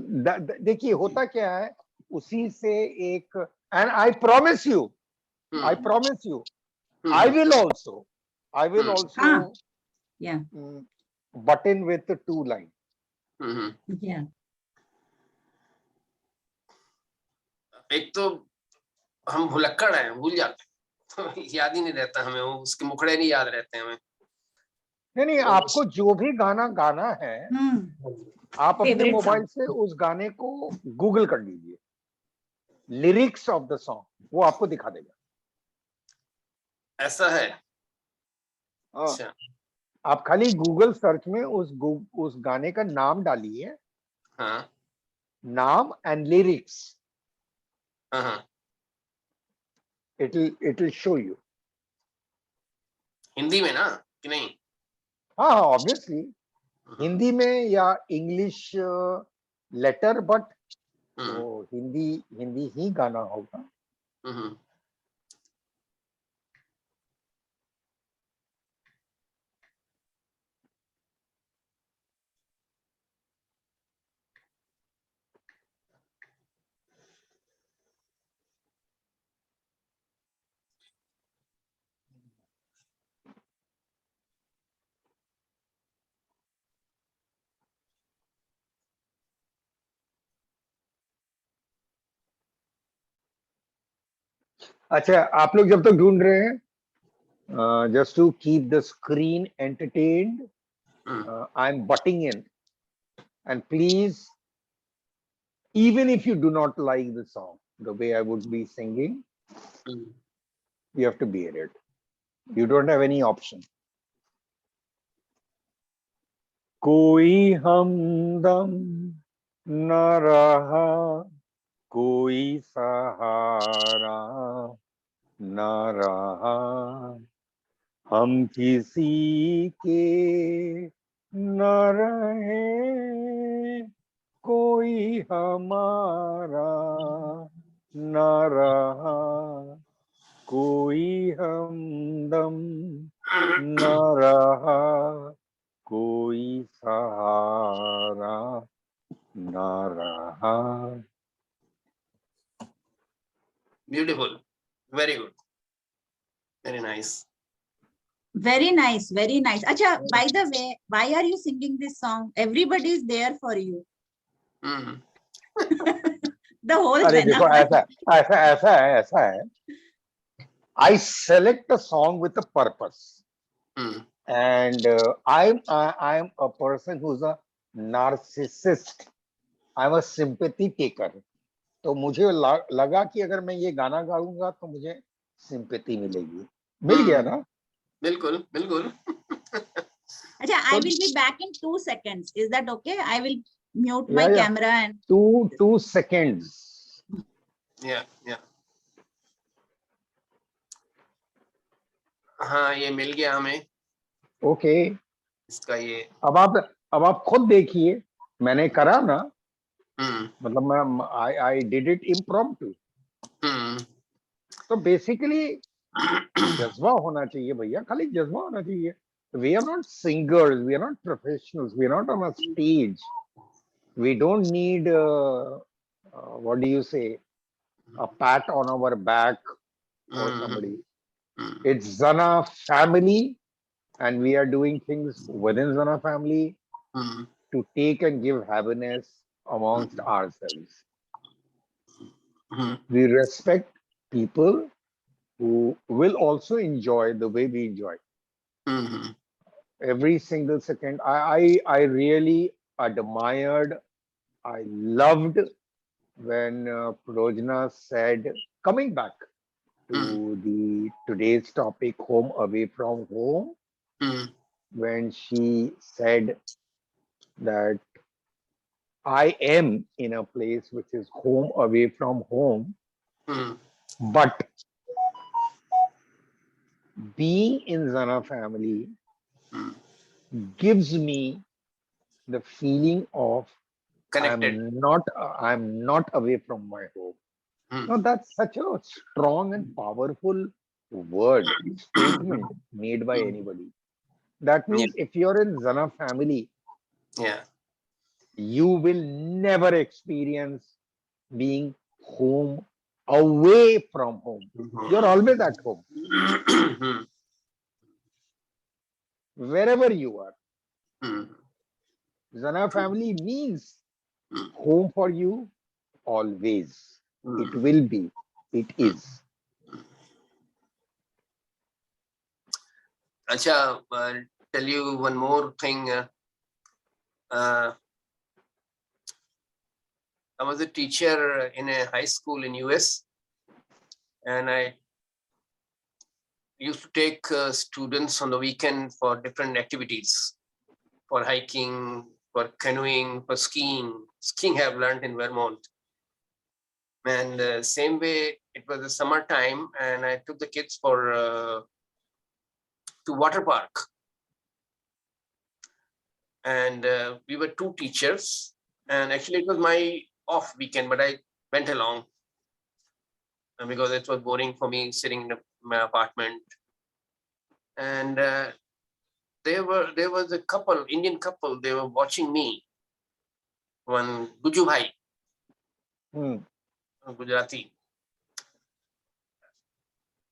देखिए होता क्या है, उसी से एक, and I promise you I will also Yeah. button with the 2 line. Yeah. एक तो हम भुलक्कड़ हैं, भूल जाते हैं. याद ही नहीं रहता हमें, वो उसके मुखड़े नहीं याद रहते हमें. नहीं, आपको जो भी गाना है, आप अपने मोबाइल से उस गाने को गूगल कर लीजिए, लिरिक्स ऑफ द सॉन्ग, वो आपको दिखा देगा. ऐसा है. अच्छा. आप खाली गूगल सर्च में उस गाने का नाम डालिए. हाँ. नाम एंड लिरिक्स. हाँ. It will show you. Hindi में ना कि नहीं? हाँ, obviously. हिंदी में या इंग्लिश लेटर, बट Mhm. तो हिंदी ही गाना होगा. Mhm. अच्छा, आप लोग जब तक ढूंढ रहे हैं, just to keep the screen entertained, Mhm. I'm butting in, and please, even if you do not like the song, the way I would be singing, Mhm. you have to bear it. You don't have any option. कोई हमदम न रहा, कोई सहारा न रहा, हम किसी के न रहे, कोई हमारा न रहा, कोई हमदम न रहा, कोई सहारा न रहा. Beautiful. Very good. Very nice. Very nice, very nice. Acha, by the way, why are you singing this song? Everybody is there for you. Mhm. The whole अरे XENA. देखो, ऐसा है. I select a song with a purpose, Mhm. and I'm a person who's a narcissist. I'm a sympathy taker. तो मुझे लगा कि अगर मैं ये गाना गाऊंगा तो मुझे सिंपैथी मिलेगी. मिल गया ना. बिल्कुल, बिल्कुल. Acha, I will be back in 2 seconds. Is that okay? I will mute my Yeah, yeah. camera and 2 seconds. Yeah, yeah. हाँ, ये मिल गया हमें. Okay. इसका ये. अब आप खुद देखिए, मैंने करा ना, हम्म. मतलब मैं I did it impromptu. हम्म. तो बेसिकली जज्बा होना चाहिए भैया, खाली जज्बा होना चाहिए. We are not singers, we are not professionals, we are not on a stage. We don't need what do you say, a pat on our back or somebody. It's Zana family, and we are doing things within Zana family to take and give happiness amongst ourselves. We respect people who will also enjoy the way we enjoy. Every single second, I really admired, I loved when Prajna said, coming back to the today's topic, home away from home, when she said that I am in a place which is home away from home, but being in Zana family gives me the feeling of Connected. I'm not away from my home. Now that's such a strong and powerful word statement made by anybody. That means if you're in Zana family, Yeah. you will never experience being home away from home. You're always at home, wherever you are. Zana family means home for you always. It will be. It is. Acha, I'll tell you one more thing. I was a teacher in a high school in US, and I used to take students on the weekend for different activities, for hiking, for canoeing, for skiing. Skiing I have learned in Vermont. And same way, it was the summertime, and I took the kids for to water park. and we were two teachers, and actually it was my off weekend, but I went along because it was boring for me sitting in my apartment. And there was a couple, Indian couple, they were watching me. One Guju Bhai, Gujarati.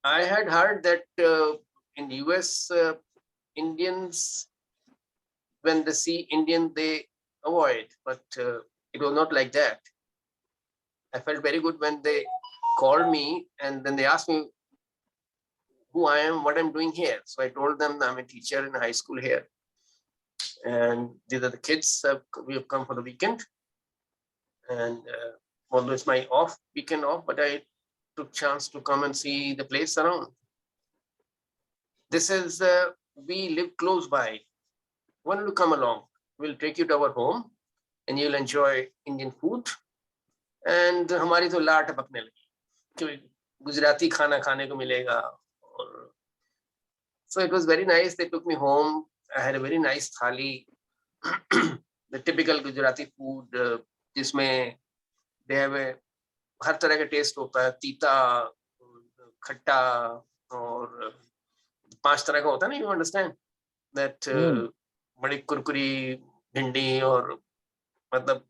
I had heard that in the US, Indians, when they see Indian, they avoid, but it was not like that. I felt very good when they called me and then they asked me who I am, what I'm doing here. So I told them I'm a teacher in high school here. And these are the kids, we have come for the weekend. And although it's my weekend off, but I took chance to come and see the place around. This is, we live close by. Why don't you come along? We'll take you to our home and you'll enjoy Indian food. And हमारी तो लाट पकने लगी कि गुजराती खाना खाने को मिलेगा. So it was very nice. They took me home. I had a very nice thali, the typical Gujarati food, जिसमें they have a हर तरह का टेस्ट होता है, तीता, खट्टा और 5 तरह का होता है ना, you understand that बड़ी कुरकुरी भिंडी और मतलब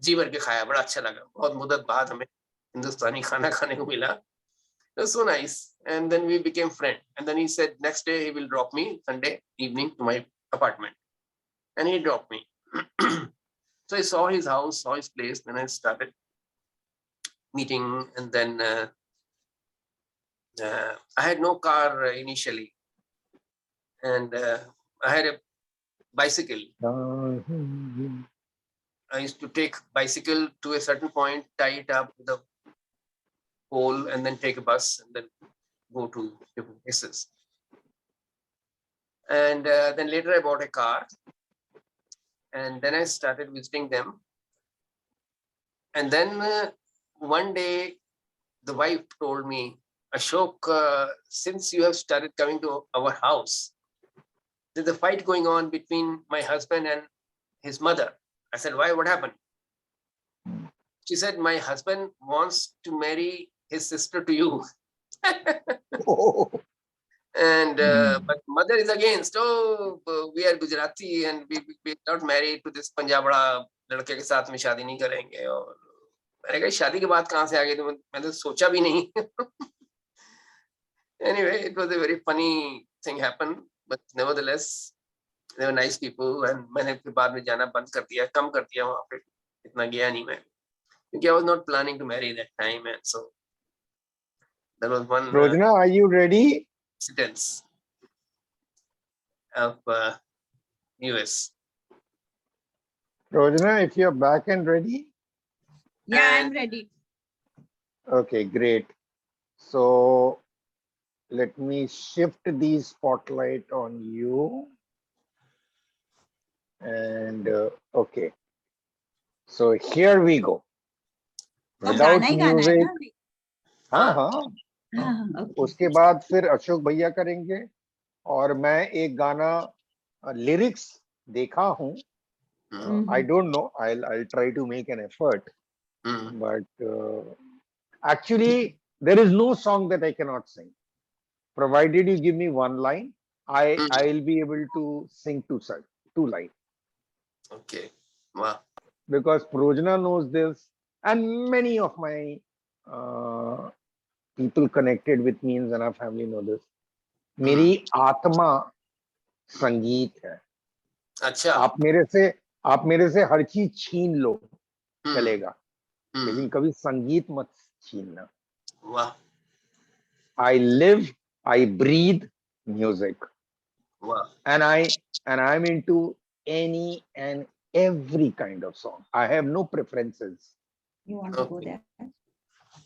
जी भर के खाया, बड़ा अच्छा लगा. बहुत मुद्दत बाद हमें हिंदुस्तानी खाना खाने को मिला. It was so nice. And then we became friends. And then he said next day he will drop me Sunday evening to my apartment. And he dropped me. So I saw his house, saw his place. Then I started meeting. And then I had no car initially. And I had a bicycle. I used to take bicycle to a certain point, tie it up with a pole, and then take a bus and then go to different places. And then later I bought a car, and then I started visiting them. And then one day the wife told me, Ashok, since you have started coming to our house, there's a fight going on between my husband and his mother. I said, why? What happened? She said, my husband wants to marry his sister to you. And but mother is against. Oh, we are Gujarati and we not married to this Punjabra लड़के के साथ में शादी नहीं करेंगे. और मैंने कहा शादी के बाद कहाँ से आ गए, तो मैंने तो सोचा भी नहीं. Anyway, it was a very funny thing happened, but nevertheless they were nice people. And मैंने फिर बाद में जाना बंद कर दिया, कम कर दिया वहाँ पे, इतना गया नहीं मैं, क्योंकि I was not planning to marry that time. And so there was one Rojna, are you ready? incidents of US. Rojna, if you're back and ready. Yeah, I'm ready. Okay, great. So let me shift the spotlight on you. And okay. So here we go. तो Without गाना ही गाना है music. ना अभी? हाँ हाँ. हाँ, okay. उसके बाद फिर अशोक भैया करेंगे और मैं एक गाना लिरिक्स देखा हूँ. I don't know. I'll try to make an effort. But actually, there is no song that I cannot sing. Provided you give me one line, I'll be able to sing two lines. Okay. Wow. Because Prajna knows this, and many of my people connected with me in Zana family know this. मेरी आत्मा संगीत है. अच्छा. आप मेरे से हर चीज छीन लो चलेगा, लेकिन कभी संगीत मत छीनना. वाह. I live, I breathe music. Wow. And I'm into any and every kind of song. I have no preferences. You want to go there?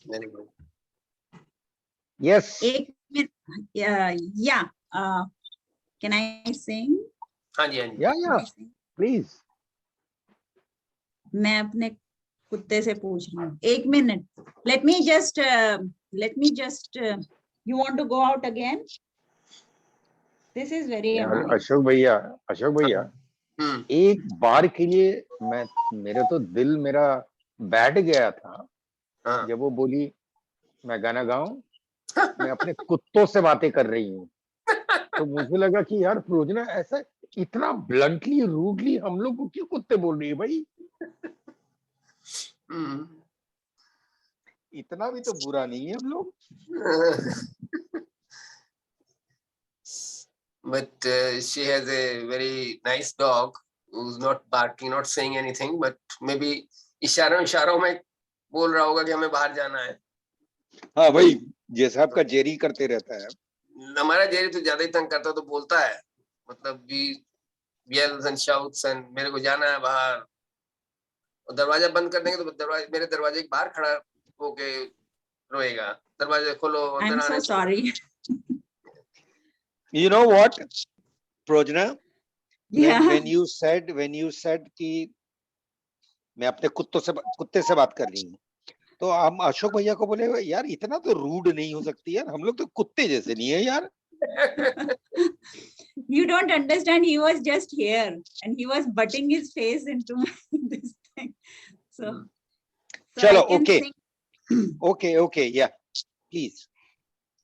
Very good. Yes. Yeah. Can I sing? हाँ जी, हाँ जी. Yeah, Can I sing? please. मैं अपने कुत्ते से पूछ रही हूँ. 1 minute. Let me just. You want to go out again? This is very Yeah, annoying. Ashok Bhaiya. एक बार के लिए मैं, मेरे तो दिल मेरा बैठ गया था हाँ। जब वो बोली मैं गाना गाऊं, मैं अपने कुत्तों से बातें कर रही हूँ। तो मुझे लगा कि यार प्रोजना ऐसा इतना ब्लंटली रूडली हम लोग को क्यों कुत्ते बोल रही है भाई, इतना भी तो बुरा नहीं है हम लोग। But she has a very nice dog who's not barking, not saying anything, but maybe इशारों इशारों में बोल रहा होगा कि हमें बाहर जाना है। हाँ भाई, जैसा आपका जेरी करते रहता है। हमारा जेरी तो ज्यादा ही तंग करता है, तो बोलता है, मतलब yells and shouts and मेरे को जाना है बाहर, और दरवाजा बंद कर देंगे तो मेरे दरवाजे के बाहर खड़ा होके रोएगा, दरवाजा खोलो अंदर I'm आने so sorry. You know what, प्रोजना, Yeah. when you said कि मैं अपने कुत्ते से बात कर रही हूँ, तो हम अशोक भैया को बोले यार इतना तो रूड नहीं हो सकती यार, हम लोग तो कुत्ते जैसे नहीं है यार। You don't understand. He was just here and he was butting his face into this thing. So चलो, I can okay. sing. Okay, yeah, please.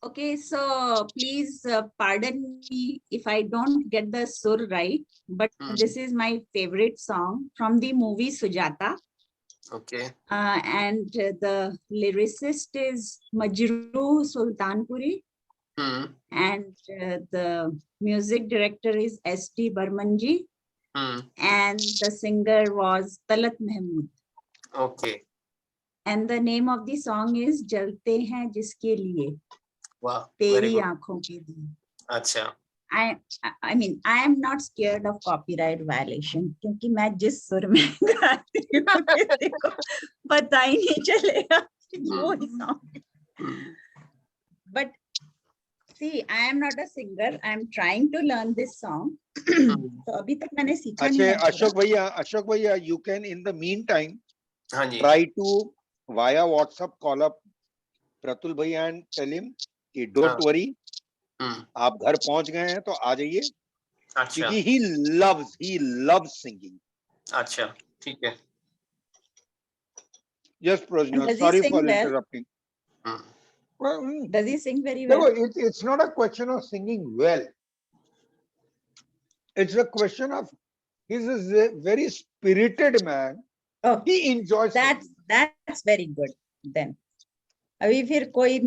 Okay, so please pardon me if I don't get the sur right, but this is my favorite song from the movie Sujata. Okay. And the lyricist is Majru Sultanpuri. And the music director is S.T. Barmanji. And the singer was Talat Mahmood. Okay. And the name of the song is Jalte Hain Jiske Liye. Wow. Teri aankhon ke liye. अच्छा. I mean, I am not scared of copyright violation क्योंकि मैं जिस सुर में गाती हूँ किसी को पता ही नहीं चलेगा कि वो ही song. But see, I am not a singer. I am trying to learn this song. तो अभी तक मैंने सीखा नहीं है. अशोक भैया, you can in the meantime हाँ जी. try to via WhatsApp call up Pratul भैया and tell him कि don't worry, आप घर पहुंच गए हैं तो आ जाइए, क्योंकि he loves singing. अच्छा, ठीक है. Yes, Prajna, Does he sorry sing for well? interrupting. Well, Does he sing very well? it's not a question of singing well. It's a question of he's a very spirited man. Oh, he enjoys singing. That's very good then. अभी फिर कोई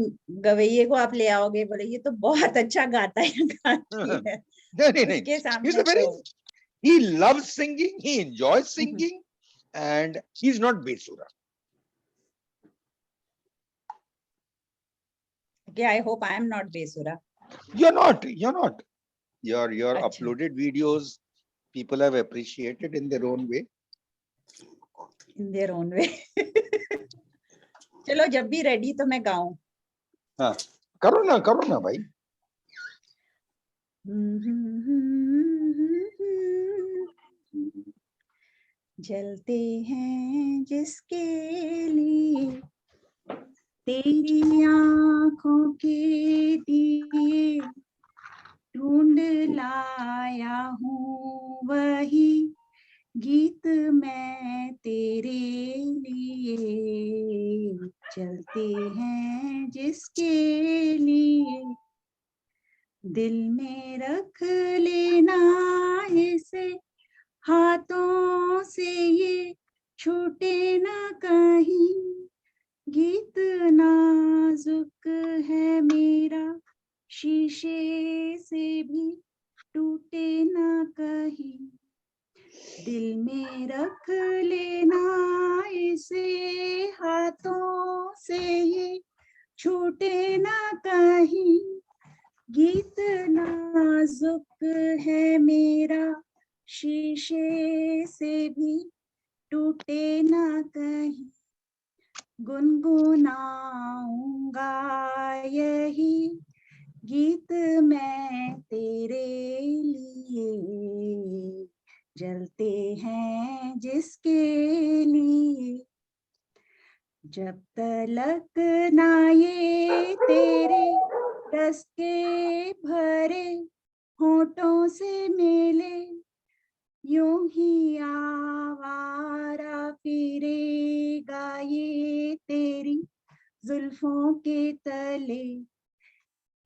गवैये को आप ले आओगे, बोले ये तो बहुत अच्छा गाता है, गाती है. नहीं. उसके सामने He's a very, he loves singing, he enjoys singing, and he's not Besura. Okay, I hope I am not Besura. You're not. Your Achha. uploaded videos, people have appreciated in their own way. In their own way. चलो जब भी ready तो मैं गाऊं. हाँ, करो ना भाई. जलते हैं जिसके लिए तेरी आंखों के दिए, ढूंढ लाया हूँ वही गीत मैं तेरे लिए. चलते हैं जिसके लिए दिल में रख लेना इसे, हाथों से ये छूटे ना कहीं. गीत नाजुक है मेरा, शीशे से भी टूटे ना कहीं. दिल में रख लेना इसे, हाथों से ये छूटे ना कहीं. गीत नाजुक है मेरा, शीशे से भी टूटे ना कहीं. गुनगुनाऊंगा यही गीत मैं तेरे लिए. जलते हैं जिसके लिए, जब तलक ना ये तेरे रस के भरे होठों से मिले, यूं ही आवारा फिरेगा ये तेरी जुल्फों के तले,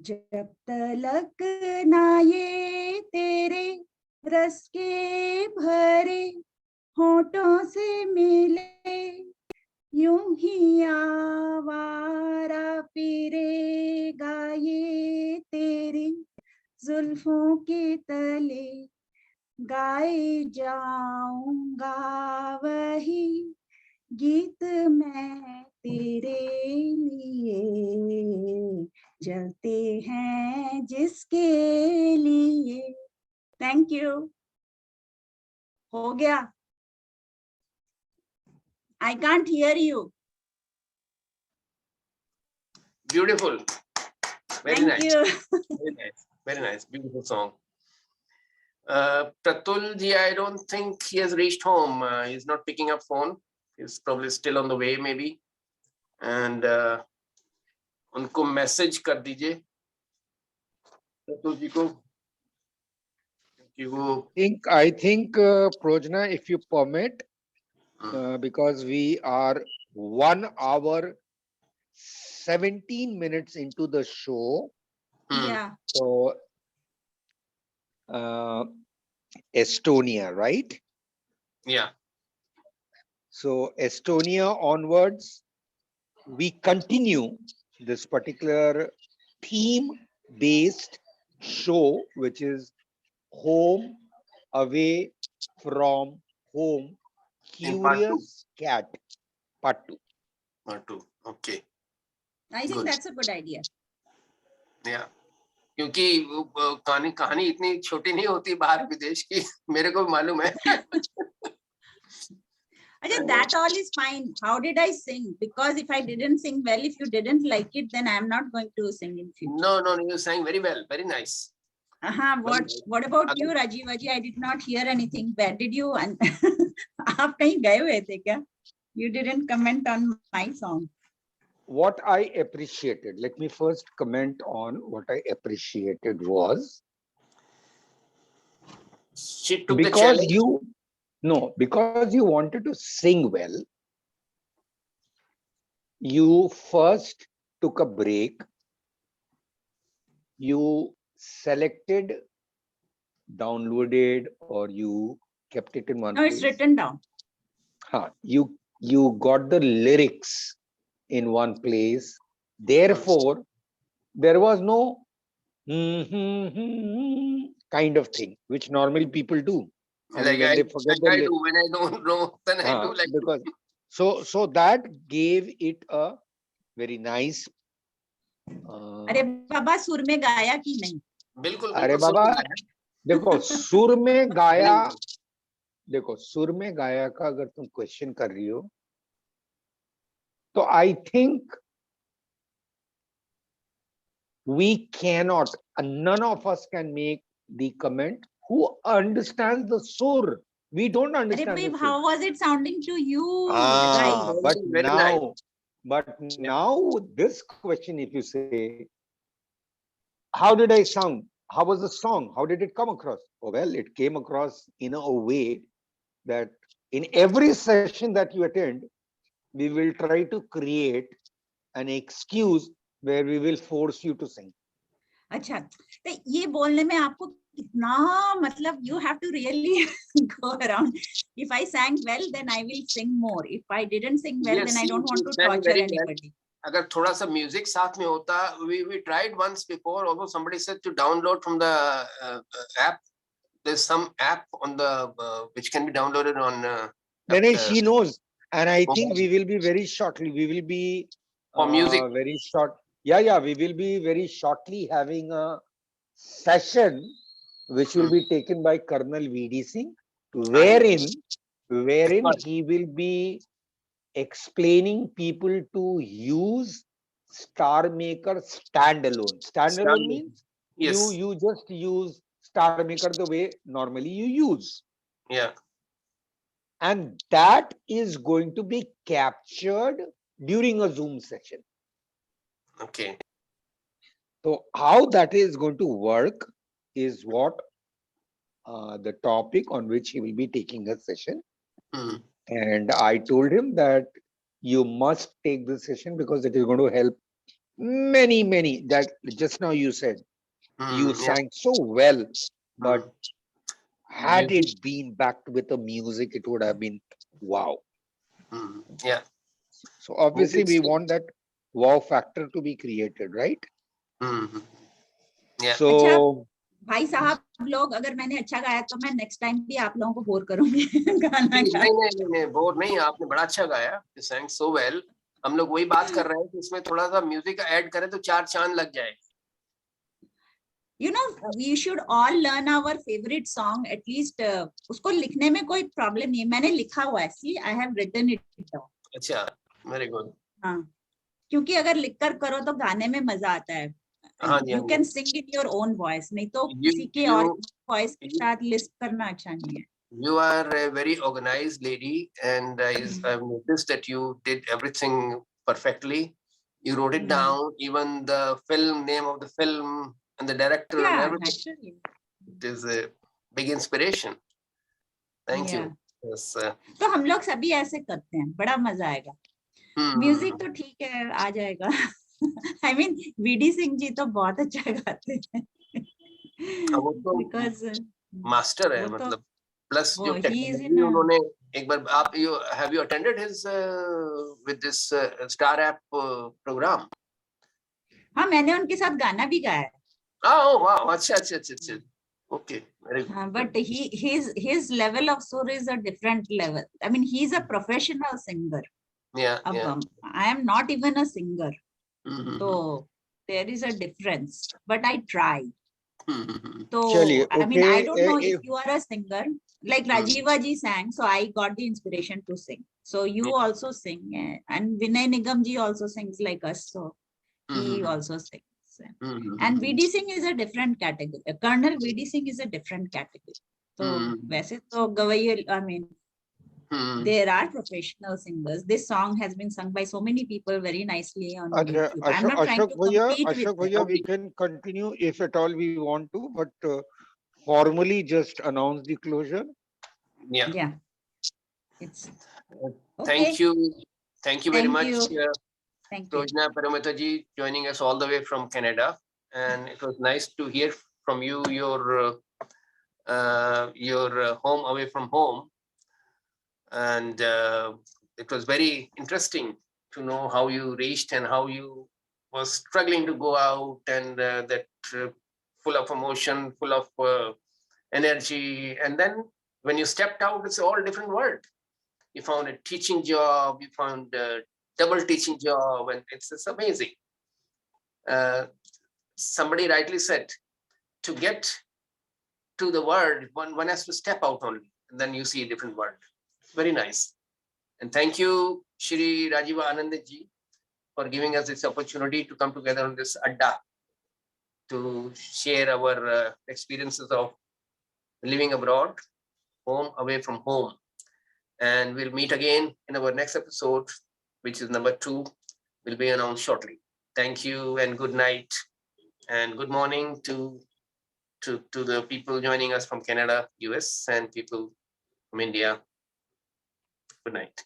जब तलक ना ये तेरे रस के भरे होठों से मिले, यूं ही आवारा फिरेगा ये तेरी जुल्फों के तले, गाए जाऊंगा वही गीत मैं तेरे लिए, जलते हैं जिसके लिए। Thank you. हो गया। I can't hear you. Beautiful. Very thank nice. You. Very nice. Very nice. Beautiful song. Pratul ji, I don't think he has reached home. He's not picking up phone. He's probably still on the way, maybe. And उनको message कर दीजिए प्रतुल जी को कि वो I think Prajna, if you permit, because we are 1 hour 17 minutes into the show. Yeah. So Estonia, right? Yeah. So Estonia onwards, we continue this particular theme-based show, which is home, away from home, In part two. Curious Cat, part 2. Part 2. Okay. I think Good. that's a good idea. Yeah. क्योंकि वो कहानी इतनी छोटी नहीं होती बाहर विदेश की, मेरे को मालूम है. Ajay, that all is fine. How did I sing? Because if I didn't sing well, if you didn't like it, then I'm not going to sing in future. No, you sang very well. Very nice. What about you, Rajiv? I did not hear anything. Where did you? आप कहीं गए हुए थे क्या? You didn't comment on my song. What I appreciated, let me first comment on what I appreciated was, She took because the challenge. because you wanted to sing well, you first took a break, you selected, downloaded, or you kept it in one No, place. it's written down. You got the lyrics in one place. Therefore, there was no kind of thing which normally people do. Like when I they forget the I do when I don't know, then I do like because so that gave it a very nice. अरे बाबा सुर में गाया कि नहीं? बिल्कुल अरे बाबा देखो सुर में गाया का अगर तुम क्वेश्चन कर रही हो तो I think we cannot, none of us can make the comment who understands the sur. We don't understand the sur. How was it sounding to you guys? But now this question, if you say, how did I sound? How was the song? How did it come across? Oh, well, it came across in a way that in every session that you attend, we will try to create an excuse where we will force you to sing. अच्छा, तो ये बोलने में आपको कितना मतलब you have to really go around. If I sang well, then I will sing more. If I didn't sing well, then I don't want to torture anybody. अगर थोड़ा सा म्यूजिक साथ में होता, we tried once before, although somebody said to download from the app. There's some app on the which can be downloaded on. She knows, and I think we will be very shortly. We will be for music very short. Yeah. We will be very shortly having a session which will be taken by Colonel VD Singh, wherein he will be explaining people to use Star Maker standalone. Standalone means you just use Star Maker the way normally you use. Yeah. And that is going to be captured during a Zoom session. Okay. So how that is going to work is what the topic on which he will be taking a session. Mm. And I told him that you must take this session because it is going to help many, that just now you said, you Mm. Yeah. sang so well, but Mm. had Music. it been backed with the music, it would have been wow. Mm. Yeah. So obviously we Music. want that wow factor to be created, right? Mm. Yeah. अच्छा So भाई साहब लोग, अगर मैंने अच्छा गाया तो मैं नेक्स्ट टाइम भी आप लोगों को बोर करूंगी गाना नहीं गा नहीं नहीं नहीं, बोर नहीं, आपने बड़ा अच्छा गाया, you sang so well. हम लोग वही बात कर रहे हैं कि इसमें थोड़ा सा म्यूजिक ऐड करें तो 4 चांद लग जाए. You know, we should all learn our favorite song at least. उसको लिखने में कोई प्रॉब्लम नहीं है, मैंने लिखा हुआ है, see I have written it down. अच्छा, very good. हाँ, क्योंकि अगर लिखकर करो तो गाने में मजा आता है. हाँ जी, You हाँ can ji. sing in your own voice, नहीं तो You किसी के और you वॉइस के you साथ लिस्ट करना अच्छा नहीं है. you are a very organized lady, and I've noticed that you did everything perfectly. You wrote it down, even the film name of the film and the director and Yeah, everything. naturally. It is a big inspiration. Thank Yeah. you. Yes. तो हम लोग सभी ऐसे करते हैं, बड़ा मजा आएगा. म्यूजिक तो ठीक है, आ जाएगा. I mean, VD Singh ji तो बहुत अच्छा गाते हैं. वो तो Because मास्टर है, वो तो मतलब प्लस जो वो he is in टेक्नोलॉजी उन्होंने एक बार आप you have you attended his with this star app programme. हाँ, मैंने उनके साथ गाना भी गाया है. ओह वाह, अच्छा अच्छा अच्छा अच्छा, okay, very good. But his level of sur is a different level. I mean, he's a professional singer. या अब या I am not even a singer, so there is a difference. But I try. So चलिए, I mean, I okay. don't know if you are a singer. Like Rajiva ji sang, so I got the inspiration to sing. So you also sing, and Vinay Nigam ji also sings like us. So he also sings. And VD Singh is a different category. Colonel VD Singh is a different category. So वैसे तो गवैये, I mean, there are professional singers. This song has been sung by so many people very nicely on अच्छा, YouTube. I'm not trying to compete with them. we can continue if at all we want to, but formally just announce the closure. Yeah, it's okay. Thank you very Thank much, you. Thank you. Rojna Paramita ji, joining us all the way from Canada, and it was nice to hear from you, your home away from home, and it was very interesting to know how you reached and how you was struggling to go out, and that full of emotion, full of energy, and then when you stepped out, it's all different world. You found a teaching job, you found a double teaching job, and it's amazing. Somebody rightly said, to get to the world, one has to step out only, and then you see a different world. Very nice. And thank you, Shri Rajiva Anand ji, for giving us this opportunity to come together on this Adda to share our experiences of living abroad, home away from home. And we'll meet again in our next episode, which is number 2, will be announced shortly. Thank you and good night and good morning to the people joining us from Canada, US, and people from India. Good night.